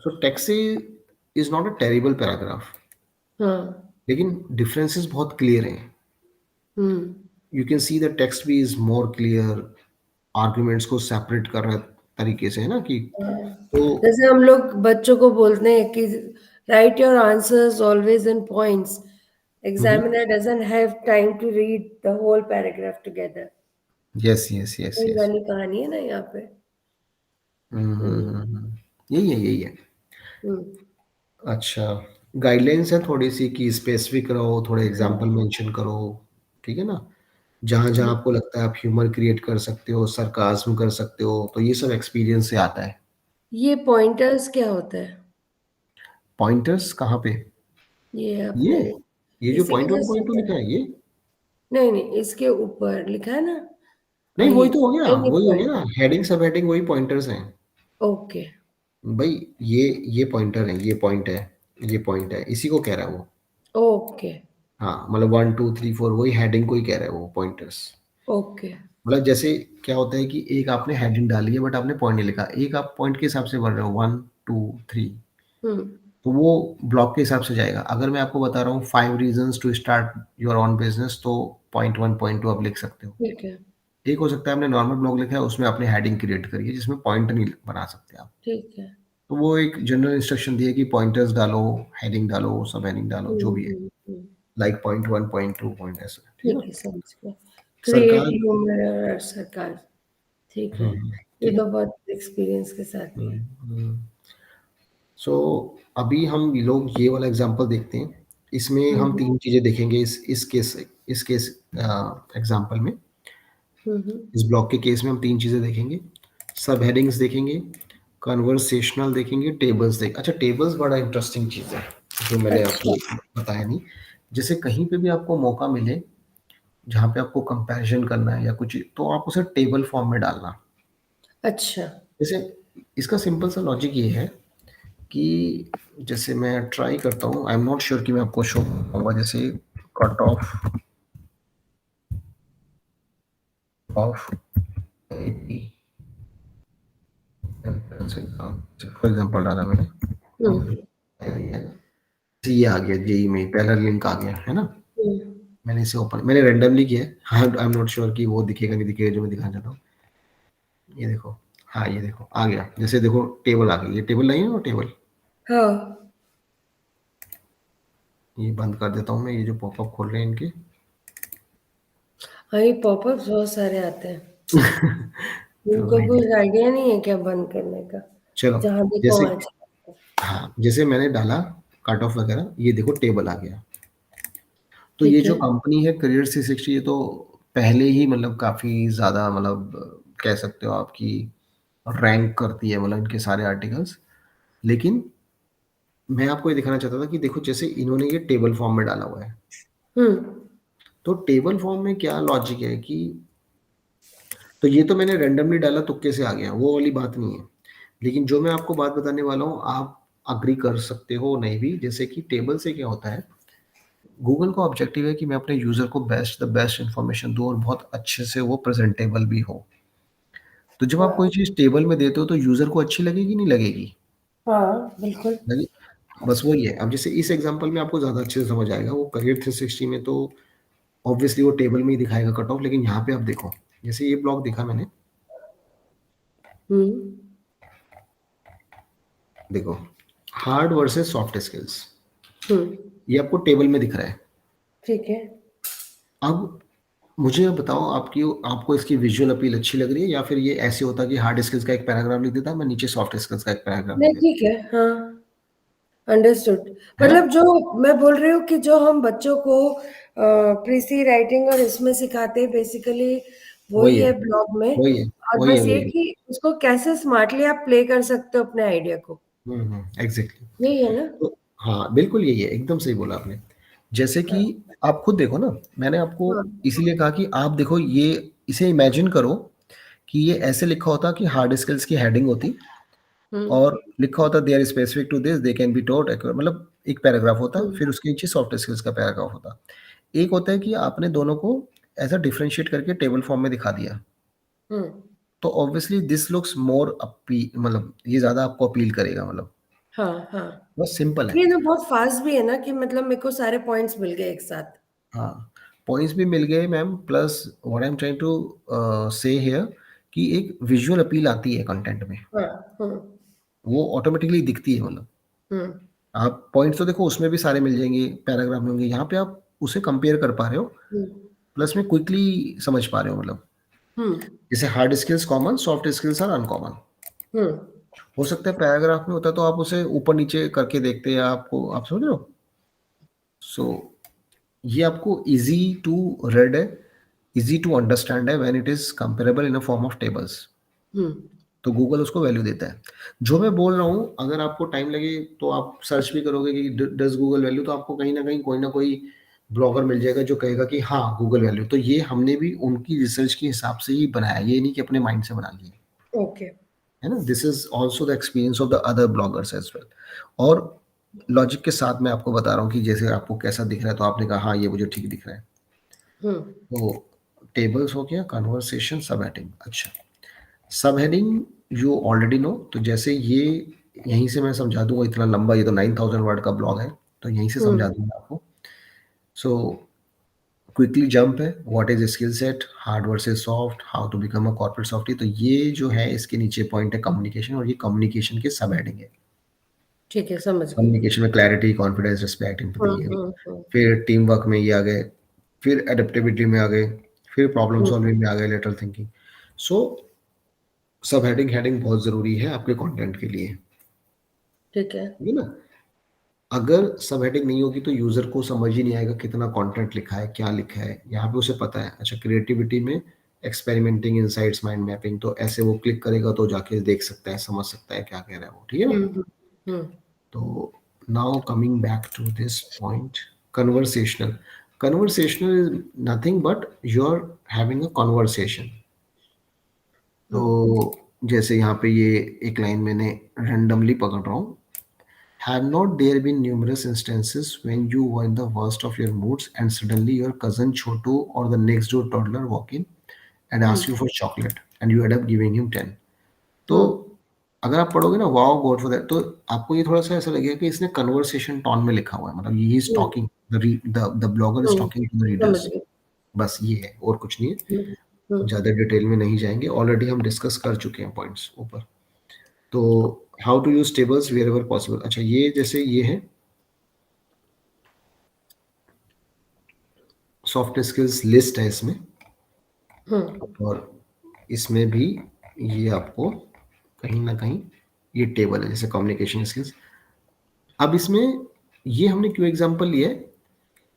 so taxi is not a terrible paragraph, हाँ। लेकिन डिफरेंसेस बहुत क्लियर हैं। Hmm you can see the text भी इज़ मोर क्लियर, आर्गुमेंट्स को सेपरेट कर रहा है तरीके से, है ना कि, तो जैसे हम लोग बच्चों को बोलते हैं कि write your answers always in points, examiner doesn't have time to read the whole paragraph together. Yes yes yes वही यस, वाली कहानी है ना यहाँ पे। हम्म यही है यही है। हम्म अच्छा, गाइडलाइंस है थोड़ी सी कि स्पेसिफिक रहो, थोड़े एग्जांपल मेंशन करो, ठीक है ना? जहाँ जहाँ आपको लगता है आप ह्यूमर क्रिएट कर सकते हो, सरकास्म कर सकते हो, तो ये सब एक्सपीरियंस से आता है। ये पॉइंटर्स क्या होता है? पॉइंटर्स कहाँ पे? ये ये आपने ये जो इसी के point one just point two ऊपर? लिखा है ये? नहीं नहीं, इसके ऊपर लिखा है ना। नहीं, ये वही तो हो गया, एनी वही हो पॉइंट। गया ना, हेडिंग सब हेडिंग वही पॉइंटर्स हैं ओके। भाई। ये पॉइंटर है, ये पॉइंट है, ये पॉइंट है, इसी को कह रहा है वो। ओके। हाँ, मतलब 1 2 3 4 वही हेडिंग को ही कह रहा है वो पॉइंटर्स। ओके। मतलब जैसे क्या होता है कि एक आपने हेडिंग डाली है बट आपने पॉइंट नहीं लिखा, एक आप पॉइंट के हिसाब से भर रहे हो 1 2 3, हम्म। तो वो ब्लॉक के हिसाब से जाएगा। अगर मैं आपको बता रहा हूँ 5 reasons to start your own business, तो पॉइंट 1 पॉइंट 2 आप लिख सकते हो। ठीक है। एक हो सकता है आपने नॉर्मल ब्लॉग लिखा है, उसमें आपने हेडिंग क्रिएट करी है जिसमें पॉइंट नहीं बना सकते आप, ठीक है। तो वो एक जनरल इंस्ट्रक्शन दिए कि पॉइंटर्स डालो, हेडिंग डालो, सब हेडिंग डालो, जो भी है, हम्म। लाइक पॉइंट 1 पॉइंट 2 पॉइंट ऐसा, ठीक है ठीक ना? है, समझ गया। क्रिएट सरकार। ह्यूमर और सरकार। ठीक है। ये ठीक है। तो बहुत एक्सपीरियंस के साथ ही है। सो अभी हम लोग ये वाला एग्जांपल देखते हैं। इसमें हम हम्म। 3 चीजें देखेंगे इस केस एग्जांपल में। हम्म। इस ब्लॉक के केस में हम 3 चीजें देखेंगे, सब हेडिंग्स देखेंगे, कन्वर्सेशनल देखेंगे, अच्छा, टेबल्स बड़ा इंटरेस्टिंग चीज है जो मैंने अच्छा। आपको बताया नहीं। जैसे कहीं पे भी आपको मौका मिले जहाँ पे आपको कंपैरिजन करना है या कुछ, तो आप उसे टेबल फॉर्म में डालना। अच्छा। जैसे इसका सिंपल सा लॉजिक ये है कि जैसे मैं ट्राई करता हूँ, आई एम नॉट श्योर कि मैं आपको शो करूँगा, जैसे cut off of 80, for example डाला मैंने, हम्म। ये आ गया, जेई में पहला लिंक आ गया है ना। हम्म। मैंने इसे ओपन, मैंने रैंडमली किया है, आई एम नॉट श्योर कि वो दिखेगा नहीं दिखेगा जो मैं दिखाना चाहता हूँ। ये देखो, हाँ ये देखो आ गया, जैसे देखो टेबल आ गई, ये टेबल नहीं है वो टेबल। हाँ। ये बंद कर देता हूँ मैं, ये जो पॉपअप खोल रहे हैं इनके। हाँ, ये पॉपअप्स बहुत सारे आते हैं। तो इनको भाई कुछ आइडिया नहीं है क्या बंद करने का? चलो, जहाँ देखो जैसे वहाँ चला। हाँ, जैसे मैंने डाला कट ऑफ वगैरह, ये देखो टेबल आ गया। तो ये ठीक जो है। कंपनी है करियर 360, ये तो पहले ही मतलब काफ़ी ज़्यादा, मतलब कह सकते हो आपकी रैंक करती है, मतलब इनके सारे आर्टिकल्स। लेकिन मैं आपको ये दिखाना चाहता था कि देखो जैसे इन्होंने ये टेबल फॉर्म में डाला हुआ है, हम्म। तो टेबल फॉर्म में क्या लॉजिक है कि, तो ये तो मैंने रैंडमली डाला, तुक्के से आ गया, वो वाली बात नहीं है। लेकिन जो मैं आपको बात बताने वाला हूँ, आप अग्री कर सकते हो नहीं भी। जैसे कि टेबल से क्या होता है, गूगल का ऑब्जेक्टिव है कि मैं अपने यूजर को बेस्ट इन्फॉर्मेशन दूं और बहुत अच्छे से वो प्रेजेंटेबल भी हो। तो जब आप कोई हाँ। चीज़ टेबल में देते हो तो यूजर को अच्छी लगेगी नहीं लगेगी? हाँ, बिल्कुल। लगे। बस वही है। अब जैसे इस एग्जांपल में आपको ज़्यादा अच्छे से समझ आएगा, वो करियर 360 में तो ऑब्वियसली वो टेबल में ही दिखाएगा कट ऑफ, लेकिन यहाँ पे आप देखो, जैसे ये ब्लॉग दिखा मैंने, हम्म। देखो हार्ड वर्सेस सॉफ्ट स्किल्स, हम्म। ये आपको टेबल में दिख रहा है। ठीक है। अब मुझे अब बताओ, आपकी आपको इसकी विजुअल अपील अच्छी लग रही है, या फिर ये ऐसे होता कि हार्ड स्किल्स का एक पैराग्राफ लिख देता, मैं नीचे सॉफ्ट स्किल्स का एक पैराग्राफ लिख नहीं, देता, ठीक है। हाँ, अंडरस्टूड। है ना? मतलब जो मैं बोल रही हूँ कि जो हम बच्चों को प्रीसी राइटिंग और इसमें सिखाते हैं, बेसिकली वही वही है, है ब्लॉग में। वही है, और वही है, बस ये वही है। कि उसको कैसे स्मार्टली आप प्ले कर सकते हो अपने आइडिया को। एग्जैक्टली। यही है ना? तो हाँ, बिल्कुल यही है, एकदम सही बोला आपने। जैसे कि हाँ। आप खुद देखो ना, मैंने आपको हाँ। इसीलिए कहा कि आप देखो, ये इसे इमेजिन करो कि ये ऐसे लिखा होता कि हार्ड स्किल्स की हेडिंग होती, हम्म। और लिखा होता they are specific to this, they can be taught, मतलब एक पैराग्राफ होता, हम्म। फिर उसके नीचे सॉफ्ट स्किल्स का पैराग्राफ होता। एक होता है कि आपने दोनों को ऐसा डिफरेंशिएट करके टेबल फॉर्म में दिखा दिया, हम्म। तो ऑब्वियसली दिस लुक्स मोर अपी, मतलब ये ज़्यादा आपको अपील करेगा, मतलब हाँ। हाँ। बस सिंपल है। ये तो बहुत फास्ट भी है ना कि मतलब मेरे को सारे पॉइंट्स मिल गए एक साथ। हाँ, पॉइंट्स भी मिल गए ma'am, plus what I am trying to say here कि एक विजुअल अपील आती है कंटेंट में, हाँ। हम्म। वो ऑटोमेटिकली दिखती है, मतलब हम्म। आप पॉइंट्स तो देखो उसमें भी सारे मिल जाएंगे, पैराग्राफ में होंगे, यहाँ पे आप उसे कंपेयर कर पा रहे हो, हम्म। प्लस में क्विकली समझ पा रहे हो, मतलब हम्म। जैसे hard skills common, soft skills are uncommon. Hmm. हो सकता है पैराग्राफ में होता तो आप उसे ऊपर नीचे करके देखते या आपको, आप समझ रहे हो? सो ये आपको इजी टू रीड है, इजी टू अंडरस्टैंड है when it is comparable in a form of tables. तो गूगल उसको वैल्यू देता है। जो मैं बोल रहा हूँ, अगर आपको टाइम लगे तो आप सर्च भी करोगे कि डज गूगल वैल्यू, तो आपको कहीं ना कोई ब्लॉगर मिल जाएगा जो कहेगा कि हाँ गूगल वैल्यू। तो ये हमने भी उनकी रिसर्च के हिसाब से ही बनाया, ये नहीं कि अपने माइंड से बना लिया, ओके। है ना। This is also the experience of the other bloggers as well. और लॉजिक के साथ मैं आपको बता रहा हूँ कि जैसे आपको कैसा दिख रहा है, तो आपने कहा हाँ ये मुझे ठीक दिख रहा है। तो टेबल्स हो गया, कन्वर्सेशन, सब हेडिंग। अच्छा, सब हेडिंग यू ऑलरेडी नो। तो जैसे ये यहीं से मैं समझा दूंगा, इतना लंबा, ये तो 9000 वर्ड का ब्लॉग है, तो यहीं से समझा दूंगा आपको। सो क्विकली जंप है, what is skill set, hard versus soft, how to become a corporate softie. तो ये जो है इसके नीचे पॉइंट है कम्युनिकेशन, और ये कम्युनिकेशन के सब हेडिंग है। ठीक है, समझ गई। कम्युनिकेशन में क्लैरिटी, कॉन्फिडेंस, रिस्पेक्ट, एम्पैथी, ये भी। हम्म। फिर टीम वर्क में ये आ गए, फिर एडेप्टेबिलिटी में आ गए, फिर प्रॉब्लम हम्म, सॉल्विंग में आ गए, लेटरल थिंकिंग। सो सब हेडिंग हेडिंग बहुत जरूरी है आपके कंटेंट के लिए, ठीक है। ठीक है ना। अगर सब हेडिंग नहीं होगी तो यूजर को समझ ही नहीं आएगा कितना कंटेंट लिखा है, क्या लिखा है। यहाँ पे उसे पता है, अच्छा क्रिएटिविटी में एक्सपेरिमेंटिंग, इनसाइट्स, माइंड मैपिंग, तो ऐसे वो क्लिक करेगा तो जाके देख सकता है, समझ सकता है क्या कह रहा है वो, ठीक है ना। हम्म। तो now coming back to this point, conversational. Conversational is nothing but you are having a conversation. तो जैसे यहाँ पे ये एक लाइन मैंने रैंडमली पकड़ रहा हूँ, have not there been numerous instances when you were in the worst of your moods and suddenly your cousin Chotu or the next door toddler walk in and ask you for chocolate and you end up giving him 10? तो अगर आप पढ़ोगे ना wow God for that, तो आपको ये थोड़ा सा ऐसा लगेगा कि इसने कन्वर्सेशन टोन में लिखा हुआ है, मतलब he is hmm, talking, the blogger is talking to the समझ रीडर्स। गई। बस ये है, और कुछ नहीं है। हम्म। ज़्यादा डिटेल में नहीं जाएंगे, ऑलरेडी हम डिस्कस कर चुके हैं पॉइंट्स ऊपर। तो how to use tables wherever possible. अच्छा, ये जैसे ये है सॉफ्ट स्किल्स लिस्ट है इसमें, और इसमें भी ये आपको कहीं ना कहीं ये टेबल है, जैसे कम्युनिकेशन स्किल्स। अब इसमें ये हमने क्यों एग्जांपल लिया है,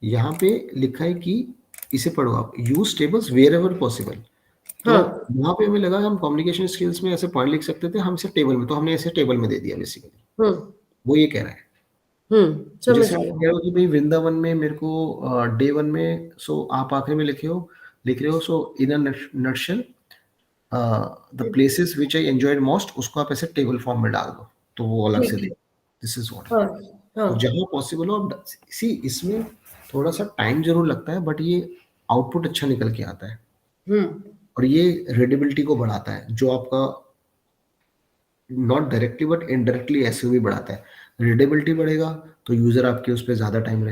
यहाँ पे लिखा है कि इसे पढ़ो आप, use tables wherever possible. तो हाँ। वहां पे हमें लगा हम कम्युनिकेशन स्किल्स में ऐसे पॉइंट लिख सकते थे, हम इसे टेबल में, तो हमने ऐसे टेबल में दे दिया बेसिकली। वो ये कह रहा है। तो समझ जैसे आप गई। कह रहे हो कि भाई वृंदावन में मेरे को डे वन में, सो आप आखिर में लिख रहे हो, so in a nutshell the places which I enjoyed most, उसको आप ऐसे टेबल फॉर्म में डाल दो, तो वो अलग से ठीक दे। है। This is what. हाँ। हाँ। तो जहां पॉसिबल हो आप सी, इसमें थोड़ा सा टाइम जरूर लगता है, बट ये आउटपुट अच्छा निकल के आता है, हम्म। और ये रीडेबिलिटी को बढ़ाता है, जो आपका नॉट डायरेक्टली बट इनडायरेक्टली ऐसे भी बढ़ाता है। रीडेबिलिटी बढ़ेगा तो यूजर आपके उस पर ज्यादा टाइम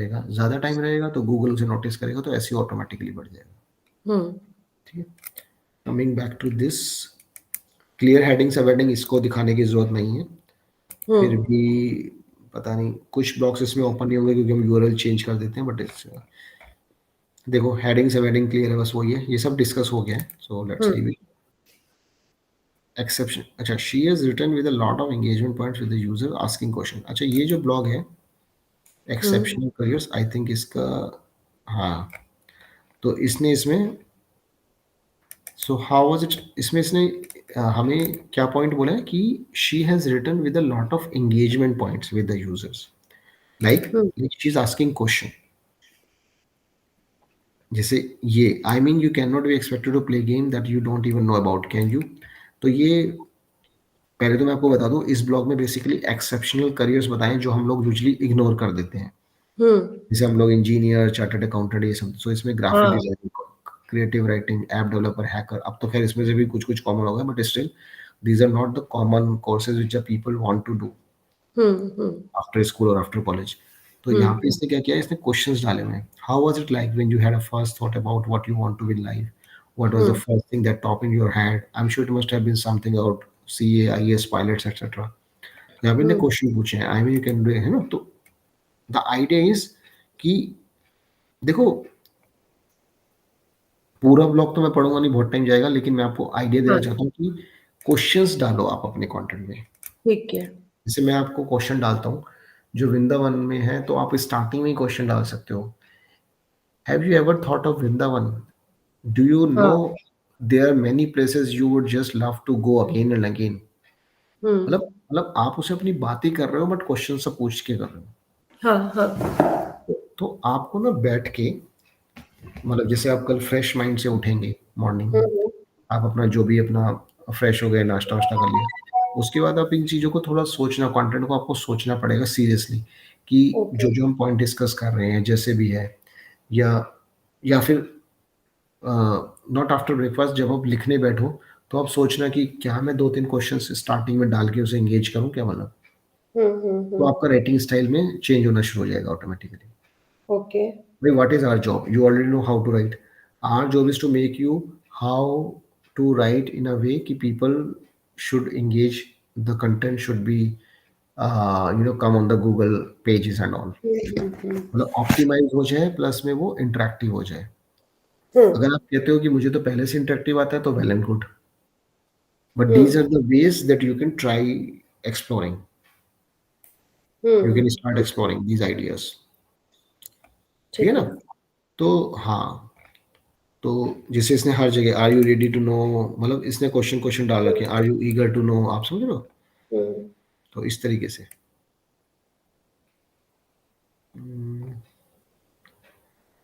रहेगा तो गूगल उसे नोटिस करेगा, तो ऐसे ऑटोमेटिकली बढ़ जाएगा, ठीक है। Coming back to this, clear heading sub heading इसको दिखाने की जरूरत नहीं है, फिर भी पता नहीं कुछ ब्लॉक्स इसमें ओपन नहीं होंगे क्योंकि हम यूआरएल चेंज कर देते हैं, बट इट्स, देखो हेडिंग सब हेडिंग क्लियर है, बस वही है, ये सब डिस्कस हो गया है, so let's leave it. Exception, अच्छा, she has written with a lot of engagement points with the user asking question. अच्छा, ये जो ब्लॉग है एक्सेप्शनल करियर्स, आई थिंक इसका, हाँ, तो इसने इसमें, सो हाउ वाज इट, इसमें इसने हमें क्या पॉइंट बोला है कि she has written with a lot of engagement points with the users, like she is asking question. जैसे ये, I mean you can not be expected to play game that you don't even know about, can you. तो ये पहले तो मैं आपको बता दूं, इस ब्लॉग में बेसिकली एक्सेप्शनल करियर्स बताएं जो हम लोग यूजली इग्नोर कर देते हैं, जैसे हम लोग इंजीनियर, चार्टर्ड अकाउंटेंट, ये सब। सो इसमें ग्राफिक हाँ। Designing, creative writing, app developer, hacker, अब तो खैर इसमें से भी कुछ कुछ कॉमन होगा, but still these are not the common courses which the people want to do after school और आफ्टर कॉलेज। तो यहाँ पे इसने क्या किया, इसने क्वेश्चंस डाले हुए हैं। How was it like when you had a first thought about what you want to be in life, what was the first thing that top in your head, I am sure it must have been something about CA, IAS, pilots etcetera. यहाँ पे इन्हें question पूछे हैं, I mean you can do, है ना। तो the idea is कि देखो, पूरा ब्लॉग तो मैं पढ़ूंगा नहीं, बहुत टाइम जाएगा, लेकिन मैं आपको आइडिया देना चाहता हूँ कि क्वेश्चंस डालो आप अपने कंटेंट में। ठीक है। जैसे मैं आपको क्वेश्चन डालता हूँ जो वृंदावन में है, तो आप स्टार्टिंग में ही क्वेश्चन डाल सकते हो। Have you ever thought of Vrindavan? Do you know हाँ। There are many places you would just love to go again and again? Hmm. मतलब आप उसे अपनी बात ही कर रहे हो, बट क्वेश्चन सब पूछ के कर रहे हो। हाँ हाँ। तो आपको ना बैठ के, मतलब जैसे आप कल फ्रेश माइंड से उठेंगे मॉर्निंग में, हम्म। आप अपना जो भी अपना फ्रेश हो गए, नाश्ता वाश्ता कर लिया, उसके बाद आप इन चीज़ों को थोड़ा सोचना, कंटेंट को आपको सोचना पड़ेगा सीरियसली, कि ओके। जो जो हम पॉइंट डिस्कस कर रहे हैं जैसे भी है, या फिर नॉट आफ्टर ब्रेकफास्ट जब आप लिखने बैठो, तो आप सोचना कि क्या मैं 2-3 क्वेश्चंस स्टार्टिंग में डाल के उसे एंगेज करूं क्या, मतलब तो हम्म। आपका राइटिंग स्टाइल में चेंज होना शुरू हो जाएगा ऑटोमेटिकली। ओके। भाई what is our job? You already know how to write. Our job is to make you how to write in a way कि people should engage, the content should be come on the Google pages and all, हम्म। मतलब optimise हो जाए, plus में वो interactive हो जाए। हम्म। अगर आप कहते हो कि मुझे तो पहले से इंटरेक्टिव आता है, तो well and good, but these hmm. are the ways that you can try exploring. You can start ठीक है। exploring these ideas. ठीक है ठीक ना? है। तो हाँ, तो जैसे इसने हर जगह are you ready to know, मतलब इसने क्वेश्चन क्वेश्चन डाल रखे हैं, are you eager to know, आप समझ रहे हो? हम्म। तो इस तरीके से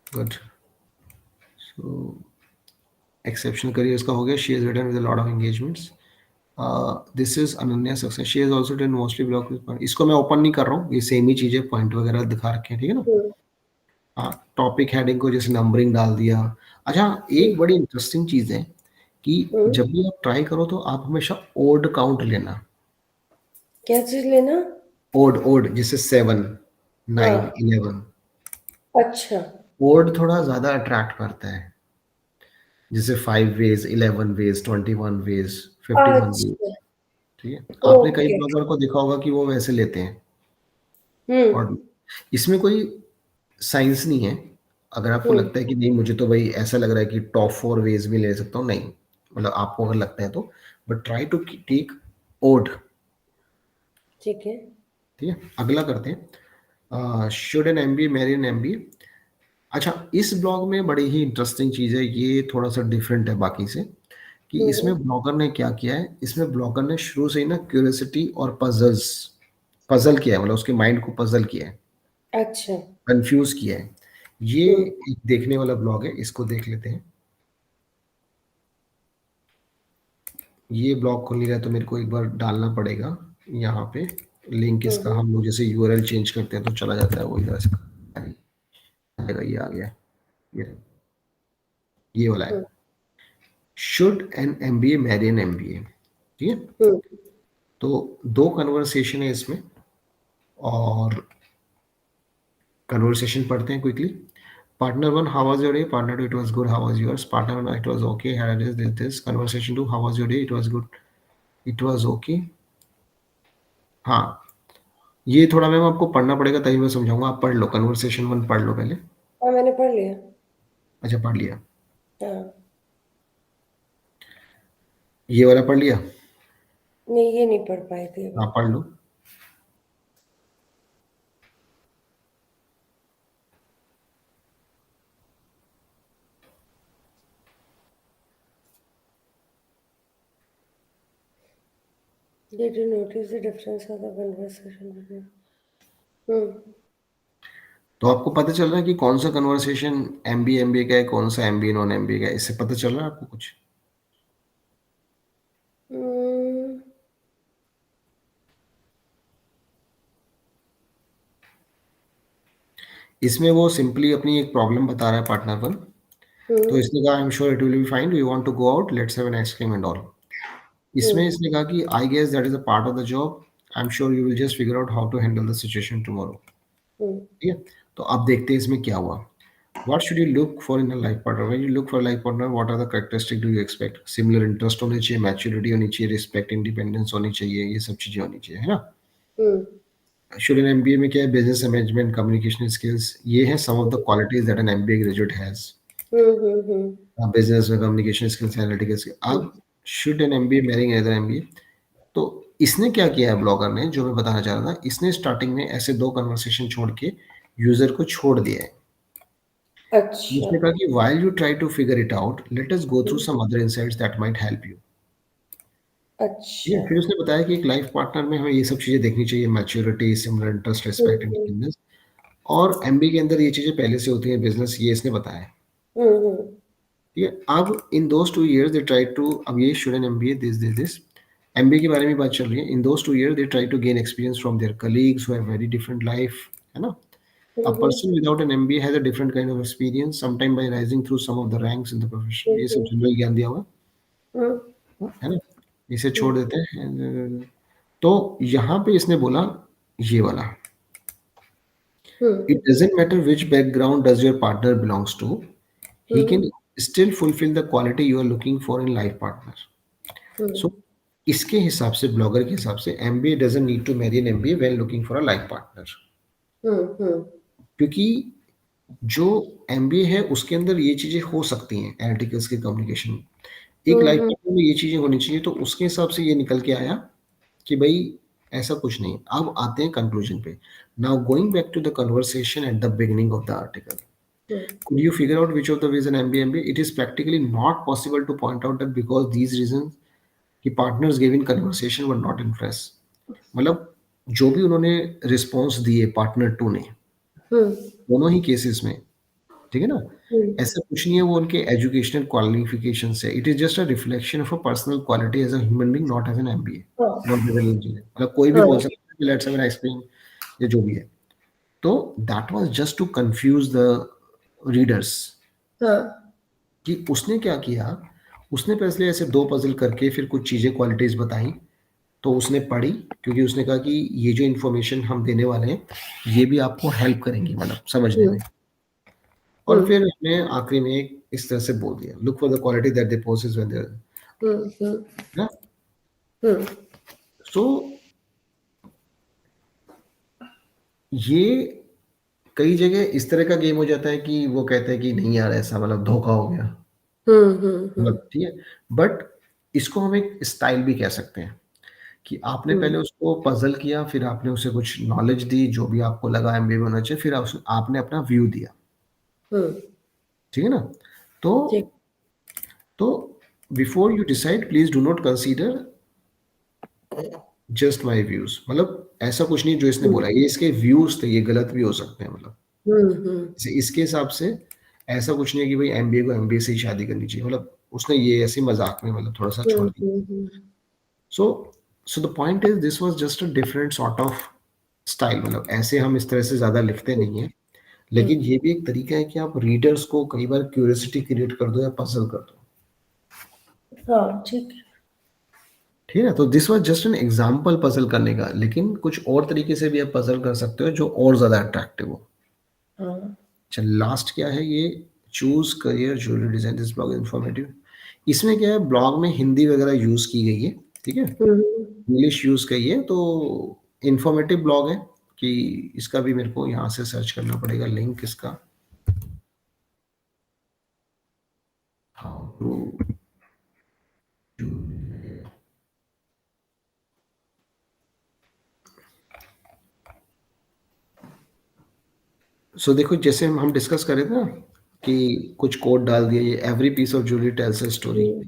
गुड। सो एक्सेप्शनल करियर इसका हो गया। She is written with a lot of engagements. This is Ananya success, she is also done mostly blog. इसको मैं ओपन नहीं कर रहा हूँ, ये सेम ही चीजें पॉइंट वगैरह दिखा रखे हैं, ठीक है ना? हम्म। हाँ, टॉपिक हेडिंग को जैसे नंबरिंग डाल दिया। अच्छा, एक बड़ी इंटरेस्टिंग चीज है कि हम्म। जब भी आप ट्राई करो तो आप हमेशा ओड काउंट लेना। क्या चीज लेना? ओड ओड जैसे 7, 9, हाँ। 11। अच्छा। ओड थोड़ा ज्यादा अट्रैक्ट करता है, जैसे 5 वेज, 11 वेज, 21 वेज, 51 वेज। अच्छा। ठीक है, आपने कई ओके। ब्लॉगर को देखा होगा कि वो वैसे लेते हैं। हम्म। और इसमें कोई साइंस नहीं है। अगर आपको हम्म। लगता है कि नहीं मुझे तो भाई ऐसा लग रहा है कि टॉप 4 वेज भी ले सकता हूँ, नहीं, मतलब आपको अगर लगता है तो, but try to take odd. ठीक है। ठीक है, अगला करते हैं। Should an MBA marry an MBA? अच्छा, इस ब्लॉग में बड़ी ही इंटरेस्टिंग चीज है, ये थोड़ा सा डिफरेंट है बाकी से, कि इसमें हम्म। ब्लॉगर ने क्या किया है, इसमें ब्लॉगर ने शुरू से ही ना क्यूरियोसिटी और पजल किया है, मतलब उसके माइंड को पजल किया है, अच्छा। कंफ्यूज किया है। ये हम्म। एक देखने वाला ब्लॉग है, इसको देख लेते हैं। ये ब्लॉग खुल नहीं रहा है, तो मेरे को एक बार डालना पड़ेगा यहाँ पे लिंक इसका। हम्म। हम लोग जैसे यूआरएल चेंज करते हैं तो चला जाता है वो इधर से। आएगा, ये आ गया, ये ये वाला है। Hmm. Should an MBA marry an MBA? ठीक है, हम्म। तो दो कन्वर्सेशन है इसमें, और कन्वर्सेशन पढ़ते हैं quickly. Partner 1, how was your day? Partner 2, it was good. How was yours? Partner 1, it was okay. Had this. Conversation 2, how was your day? It was good. It was okay. हाँ, ये थोड़ा ma'am आपको पढ़ना पड़ेगा, तभी मैं समझाऊंगा। आप पढ़ लो, कन्वर्सेशन 1 पढ़ लो पहले। हाँ, मैंने पढ़ लिया। अच्छा, पढ़ लिया? हाँ। ये वाला पढ़ लिया? नहीं, ये नहीं पढ़ पाई थी हाँ, अभी। पढ़ लो। Did you notice the difference of the conversation between? हम्म। तो आपको पता चल रहा है कि कौन सा कन्वर्सेशन एमबीए एमबीए का है, कौन सा एमबीए नॉन एमबीए का है? इससे पता चल रहा है आपको कुछ? हम्म। इसमें वो सिंपली अपनी एक प्रॉब्लम बता रहा है, पार्टनर 1। तो इसने कहा, I am sure it will be fine, we want to go out, let's have an ice cream and all. इसमें हम्म। इसने कहा कि I guess that is a part of the job, I am sure you will just figure out how to handle the situation tomorrow. Hmm. ठीक है, तो अब देखते हैं इसमें क्या हुआ। What should you look for in a life partner? When you look for a life partner, what are the characteristics do you expect? Similar interest होने चाहिए, maturity होनी चाहिए, respect, independence होनी चाहिए, ये सब चीजें होनी चाहिए, है ना? हम्म। Should an MBA में क्या है? Business management, communication skills, ये है some of the qualities that an MBA graduate has. Hmm. Business में communication skills, analytical skills. अब should an MBA marrying another MBA? तो इसने क्या किया है ब्लॉगर ने, जो मैं बताना चाह रहा था, इसने स्टार्टिंग में ऐसे 2 कन्वर्सेशन छोड़ के यूजर को छोड़ दिया है। अच्छा। उसने कहा कि while you try to figure it out, let us go through some other insights that might help you. ठीक अच्छा। है, फिर उसने बताया कि एक लाइफ पार्टनर में हमें ये सब चीजें देखनी चाहिए, मैच्योरिटी, सिमिलर इंटरेस्ट, रिस्पेक्ट, हम्म। इंडिपेंडेंस, और एमबी के अंदर ये चीजें पहले से होती हैं, बिजनेस, ये इसने बताया है। हम्म। ठीक है, अब इन those 2 years they try to, अब ये स्टूडेंट एमबीए दिस एमबीए के बारे में बात चल रही है। In those 2 years they try to gain experience from their colleagues who have very different life, है ना। A person without an MBA has a different kind of experience, sometime by rising through some of the ranks in the profession. ये सब हम्म। General ज्ञान दिया हुआ हम्म। है ना, इसे छोड़ देते हैं। तो यहाँ पे इसने बोला ये वाला, हम्म। it doesn't matter which background does your partner belongs to, he can hmm. still fulfill the quality you are looking for in life partner. Hmm. So इसके हिसाब से, ब्लॉगर के हिसाब से, MBA doesn't need to marry an MBA when looking for a life partner, हम्म। क्योंकि जो MBA है उसके अंदर ये चीजें हो सकती हैं, एनालिटिकल्स की कम्युनिकेशन, एक लाइफ हम्म। पार्टनर में ये चीजें होनी चाहिए। तो उसके हिसाब से ये निकल के आया कि भाई ऐसा कुछ नहीं। अब आते हैं कंक्लूजन पे। Now going back to the conversation at the beginning of the article, hmm. could you figure out which of the ways an MBA? It is practically not possible to point out that because these reasons कि partners gave in conversation were not impressed। मतलब जो भी उन्होंने response दिए partner to ने, हम्म। दोनों ही cases में, ठीक है ना, हम्म। ऐसा कुछ नहीं है वो उनके एजुकेशनल क्वालिफिकेशन से। It is just a reflection of a personal quality as a human being, not as an MBA, हाँ। Not as an engineer. मतलब कोई भी हाँ। बोल सकता है कि लेट्स हैव एन आइसक्रीम या जो भी है। तो that was just to confuse the readers, हाँ। कि उसने क्या किया, उसने पहले ऐसे 2 पजल करके फिर कुछ चीजें, क्वालिटीज बताई, तो उसने पढ़ी, क्योंकि उसने कहा कि ये जो इन्फॉर्मेशन हम देने वाले हैं ये भी आपको हेल्प करेंगी, मतलब समझने हम्म। में। और हम्म। फिर हमने आखिरी में एक इस तरह से बोल दिया, look for the quality that they possess when they, hmm. ना। हम्म। सो ये कई जगह इस तरह का गेम हो जाता है कि वो कहते हैं कि नहीं यार ऐसा, मतलब धोखा हो गया, हम्म। मतलब ठीक है। बट इसको हम एक स्टाइल भी कह सकते हैं कि आपने हम्म। पहले उसको पजल किया, फिर आपने उसे कुछ नॉलेज दी जो भी आपको लगा एमबीए में होना चाहिए, फिर आपने अपना व्यू दिया, हम्म। ठीक है ना। तो ठीक। तो before you decide please do not consider just my views, मतलब ऐसा कुछ नहीं जो इसने हम्म। बोला, ये इसके व्यूज थे, ये गलत भी हो सकते हैं, मतलब हम्म। इसके हिसाब से ऐसा कुछ नहीं है कि भाई एमबीए को एमबीए से ही शादी करनी चाहिए, मतलब उसने ये ऐसे मजाक में मतलब थोड़ा सा छोड़ दिया। Hmm. So so the point is this was just a different sort of style, मतलब ऐसे हम इस तरह से ज्यादा लिखते नहीं है, लेकिन ये भी एक तरीका है कि आप रीडर्स को कई बार क्यूरियोसिटी क्रिएट कर दो या पजल कर दो, हाँ, ठीक है। ठीक है। तो this was just an example puzzle करने का, लेकिन कुछ और तरीके से भी आप पजल कर सकते हो जो और ज्यादा अट्रैक्टिव हो। हाँ। अच्छा, लास्ट क्या है ये, choose career jewellery design, this blog informative. इसमें क्या है, ब्लॉग में हिंदी वगैरह यूज की गई है, ठीक है, हम्म। इंग्लिश यूज की है, तो इंफॉर्मेटिव ब्लॉग है। कि इसका भी मेरे को यहाँ से सर्च करना पड़ेगा लिंक इसका, हाउ टू, सो देखो जैसे हम डिस्कस कर रहे थे ना कि कुछ कोड डाल दिया, ये every piece of jewellery tells a story, hmm.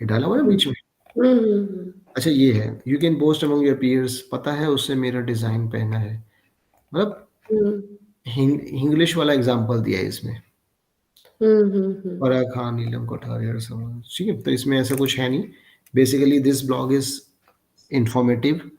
ये डाला हुआ है ना बीच में। हम्म। अच्छा ये है, you can boast among your peers, पता है उससे मेरा डिजाइन पहना है, मतलब हम्म। इंग्लिश वाला एग्जांपल दिया है इसमें। हम्म। फराह खान, नीलम कोठारिया, समझ, ठीक है। तो इसमें ऐसा कुछ है नहीं, basically this blog is informative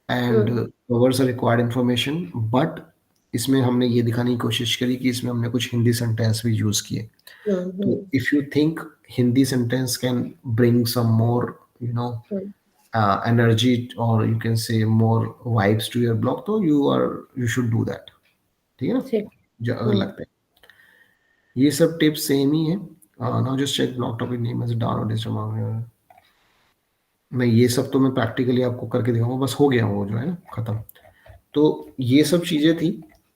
and hmm. Covers required information, but इसमें हमने ये दिखाने की कोशिश करी कि इसमें हमने कुछ हिंदी सेंटेंस भी यूज किए। तो hmm. If you think Hindi sentence can bring some more, you know, energy, or you can say more vibes to your blog, तो you should do that, ठीक है ना, ठीक। जो अगर हम्म। लगता है। ये सब टिप्स सेम ही है। Now just check blog topic name as download, मैं ये सब तो मैं प्रैक्टिकली आपको करके दिखाऊंगा, बस हो गया वो जो है ना खत्म। तो ये सब चीजें थी,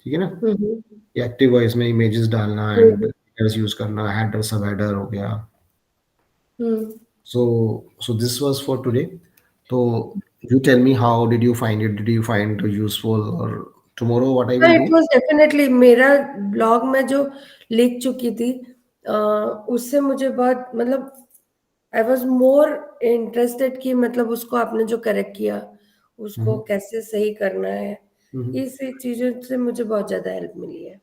ठीक है ना। हम्म। ये एक्टिव वॉइस में इमेजेस डालना एंड हम्म। यूज करना, हेडर सब हेडर हो गया। Hmm. So this was for today. तो you tell me how did you find it? Did you find it useful? Or tomorrow what I will it do? Was definitely मेरा blog में जो लिख चुकी थी, उससे मुझे बहुत मतलब आई वाज मोर इंटरेस्टेड कि मतलब उसको आपने जो करेक्ट किया उसको Mhm. कैसे सही करना है। Mhm. इस चीज़ों से मुझे बहुत ज़्यादा हेल्प मिली है।